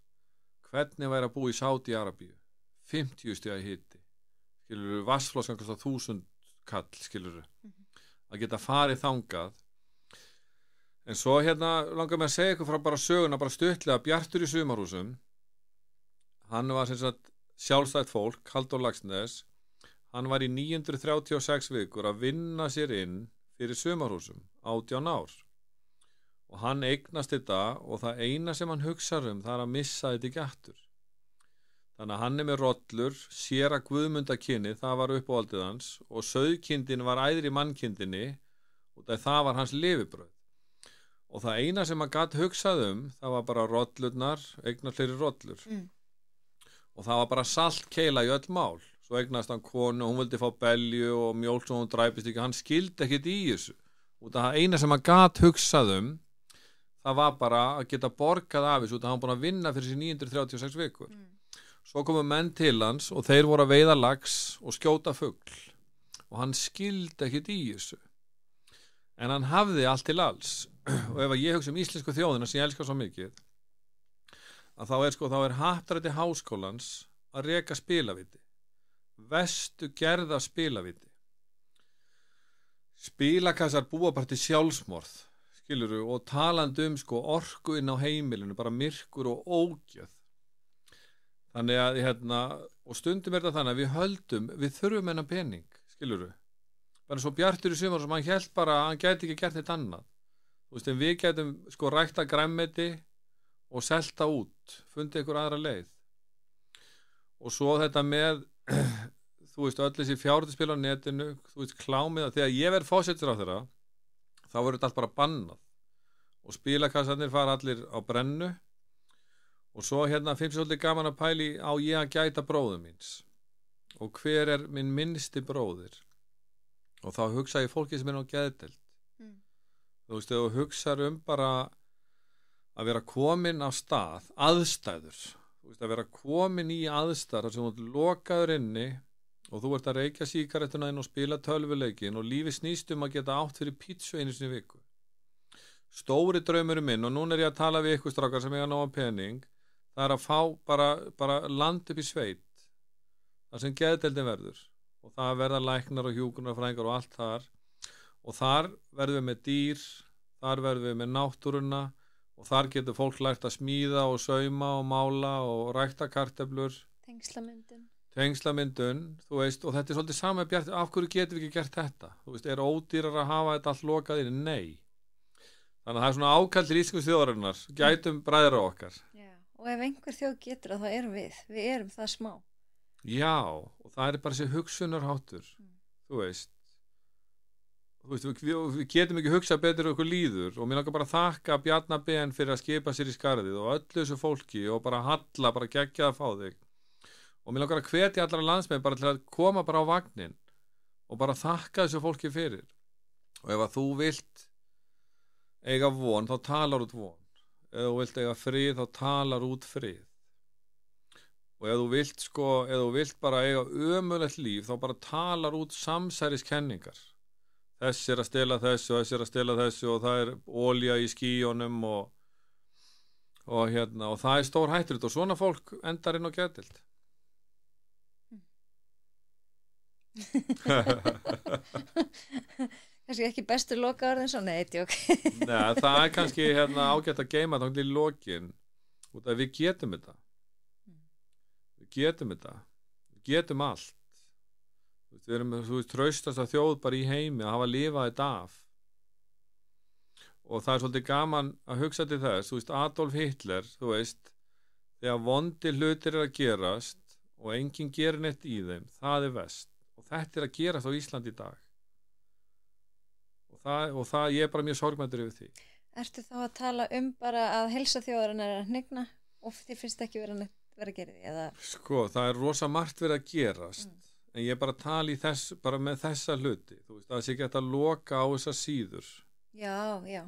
hvernig væri að búa í Sádi-Arabíu 50 stiga hiti skilurðu, vassfloskan kostar 1000 kall skilurðu að geta farið þangað en svo langar mig að segja ykkur frá bara söguna bara stuttlega Bjartur í sumarhúsum hann var sem sagt sjálfstætt fólk, Halldór Laxness hann var í 936 vikur að vinna sér inn fyrir sumarhúsum 18 ár og hann eignast þetta og það eina sem hann hugsar það er að missa þetta ekki aftur þannig að hann er með rollur sér að Guðmundakynnið, það var uppáhaldið hans og sauðkindin var æðri mannkindinni og það var hans lifibrauð og það eina sem hann gat hugsað það var bara rollurnar eignast fleiri rollur og það var bara saltkeila í öll mál svo eignast hann konu og hún vildi fá belju og mjólk svo hún dræpist ekki hann skildi ekkert í þessu og það eina sem hann gat hugsað það var bara að geta borgað af þessu, það hann búin að vinna fyrir sér 936 vikur. Svo komu menn til hans og þeir voru að veiða lax og skjóta fugl og hann skildi ekkert í þessu. En hann hafði allt til alls og ef ég hugsa íslensku þjóðina sem ég elskar svo mikið að þá er happdrætti háskólans að reka spilavíti. Verstu gerða spilavíti. Spilakassar búa bara til sjálfsmorð, skilurðu, og talandi orku inn á heimilinu, bara myrkur og ógjöð. Þannig að, og stundum þetta þannig að við þurfum hennar pening, skilurðu. Bara svo Bjartur í sumar sem hann hélt bara að hann gæti ekki gert neitt annað. Þú veist, en við gætum rækta grænmeti og selta út, fundið ykkur aðra leið. Og svo þetta með, þú veist, öll þessi fjárhættuspil á netinu, þú veist, klámið að þegar ég verð forsætisráðherra, þá verður þetta allt bara bannað. Og spilakassarnir fara allir á brennu. Og svo finnst svolítið gaman að pæli á ég að gæta bróður míns. Og hver er minn minnsti bróðir? Og þá hugsa ég fólki sem er á geðdeild. Þú veist, þegar þú hugsar bara að vera komin á stað, aðstæður. Þú veist, að vera komin í aðstæður þar sem þú ert lokaður inni og þú ert að reykja sígarettuna inn og spila tölvuleikin og lífið snýst að geta átt fyrir pítsu einu sinni í viku. Stóri draumurinn minn, og núna er ég að tala við ykkur strákar sem eiga nógan pening, það er að fá bara land upp í sveit, þar sem geðdeildin verður. Og það verða læknar og hjúkrunarfræðingar og allt þar. Og þar verðum við með dýr, þar verðum við með náttúruna og þar getur fólk lært að smíða og sauma og mála og rækta kartöflur. Tengslamyndun, þú veist, og þetta er svolítið sama Bjart, af hverju getum við ekki gert þetta? Þú veist, er ódýrar að hafa þetta allt lokað inn? Nei. Þannig að það er svona ákallir íslensku þjóðarinnar, gætum bræðra okkar. Já, og ef einhver þjóð getur það erum við erum það smá. Já, og það er bara þessi hugsunarháttur, þú veist, við getum ekki hugsað betur okkur líður og mér langar bara að þakka Bjarna Ben fyrir að skipa sér í skarðið og öllu þessu fólki og bara halla, bara geggja að fá þig og mér langar að hvetja allra landsmenn bara til að koma bara á vagnin og bara þakka þessu fólki fyrir og ef að þú vilt eiga von, þá talar út von ef þú vilt eiga frið, þá talar út frið og ef þú vilt bara eiga ömurlegt líf, þá bara talar út samsæriskenningar. Þessi er að stela þessu og þessi er að stela þessu og það er olía í skýjónum og það er stór hættulegt og svona fólk endar inn á geðdeild. Kannski ekki bestur lokaorðin svo, nei, tjók. Nei, það er kannski ágætt að geyma þá í lokin út af við getum þetta. Við getum allt. Við erum traustast að þjóð bara í heimi að hafa lifað þetta af. Og það er svolítið gaman að hugsa til þess, þú veist, Adolf Hitler, þú veist, þegar vondi hlutir er að gerast og enginn gerir neitt í þeim, það er verst. Og þetta er að gerast á Íslandi í dag. Og það ég er bara mjög sorgmættur yfir því. Ertu þá að tala bara að heilsa þjóðarinnar er að hnigna og þið finnst ekki vera að gera því? Eða? Sko, það er rosa margt verið að gerast. En ég bara tala bara með þessa hluti. Þú veist, það sé ekki að loka á þessar síður. Já.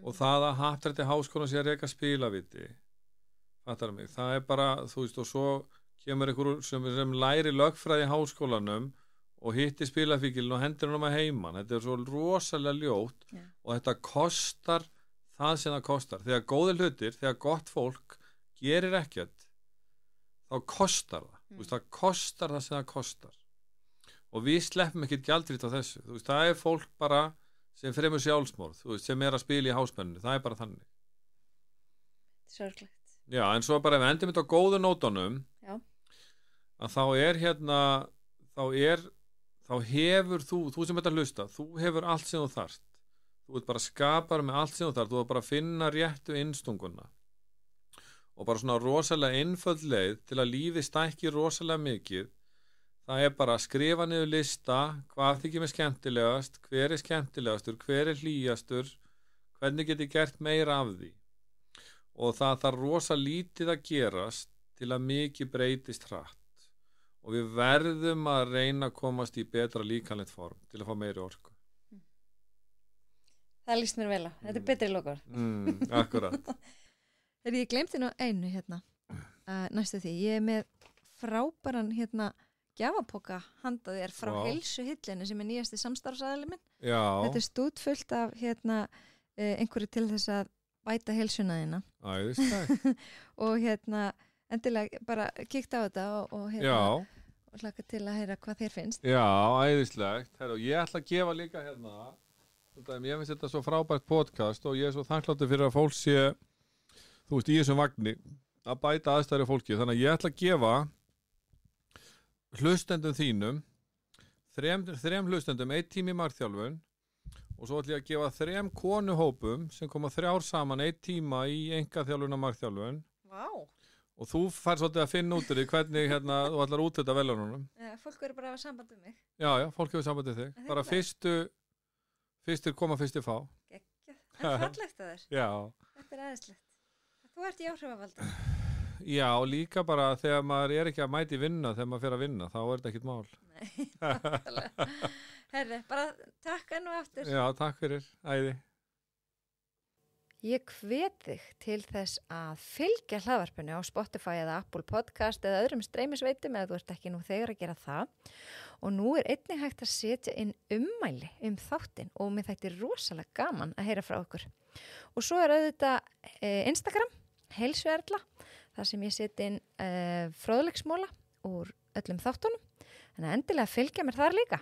Og það að happdrætti háskólan sé að reka spilavíti. Fattar mig. Það er bara, þú veist, og svo kemur einhver sem læri lögfræði í háskólanum og hitti spilafíkilin og hendur hann að heiman. Þetta er svo rosalega ljótt og þetta kostar það sem það kostar. Þegar góðir hlutir, þegar gott fólk gerir ekkert, þá kostar það. Þú veist, það kostar það sem það kostar. Og við sleppum ekki gjaldfrítt á þessu. Þú veist, það er fólk bara sem fremur sjálfsmorð, þú veist, sem er að spila í háspennu. Það er bara þannig. Sorglegt. Já, en svo bara ef við endum þetta á góðu nótunum, að þá hefur þú sem þetta hlusta, þú hefur allt sem þú þarft. Þú ert bara skapar með allt sem þú þarft. Þú ert bara að finna réttu innstunguna. Og bara svona rosalega einföld leið til að lífið stækki rosalega mikið. Það er bara að skrifa niður lista, hvað þykir mér skemmtilegast, hver er skemmtilegastur, hver er hlýjastur, hvernig get ég gert meira af því. Og það þarf rosa lítið að gerast til að mikið breytist hratt. Og við verðum að reyna að komast í betra líkamlegt form til að fá meiri orku. Það líst mér vel á. Þetta er betri lokar. Akkurat. Þegar ég glemti nú einu næstu því. Ég er með frábæran gjafapoka handa þér frá Heilsuhillinu sem er nýjasti samstarfsaðili minn. Já. Þetta er stútfullt af einhverju til þess að bæta heilsuna þína. Æðislegt. Og endilega bara kíkta á þetta og og hlaka til að heyra hvað þér finnst. Já, æðislegt. Herru, ég ætla að gefa líka ég finnst þetta svo frábært podcast og ég svo þakkláttur fyrir að fólk sé, þú veist, í þessum vagni að bæta aðstæður fólki. Þannig að ég ætla að gefa hlustendum þínum, þrem hlustendum, 1 tími í markþjálfun og svo ætla ég að gefa 3 konuhópum sem koma 3 saman 1 tíma í einkaþjálfun og markþjálfun. Vá. Og þú fær svolítið að finna út í því hvernig þú ætlar út þetta velunum. Já, fólk verður bara að hafa samband um mig. Já, fólk hefur samband um þig. Bara fyrstir koma, fyrstir fá. Geggjað. En fallegt að þér. Já. Þetta æðislegt. Þú ert í áhrifavaldi. Já, líka bara þegar maður ekki að mæti vinna, þegar maður fer að vinna, þá þetta ekkert mál. Nei, náttúrulega. Herri, bara takk enn og aftur. Já, takk fyrir. Æði. Ég hvet þig til þess að fylgja hlaðvarpinu á Spotify eða Apple Podcast eða öðrum streymisveitum eða þú ert ekki nú þegar að gera það. Og nú einnig hægt að setja inn ummæli þáttinn og mér þætti rosalega gaman að heyra frá okkur. Og svo auðvitað Instagram, Heilsuerla, þar sem ég seti inn fróðleiksmóla úr öllum þáttunum. Þannig að endilega fylgja mér þar líka.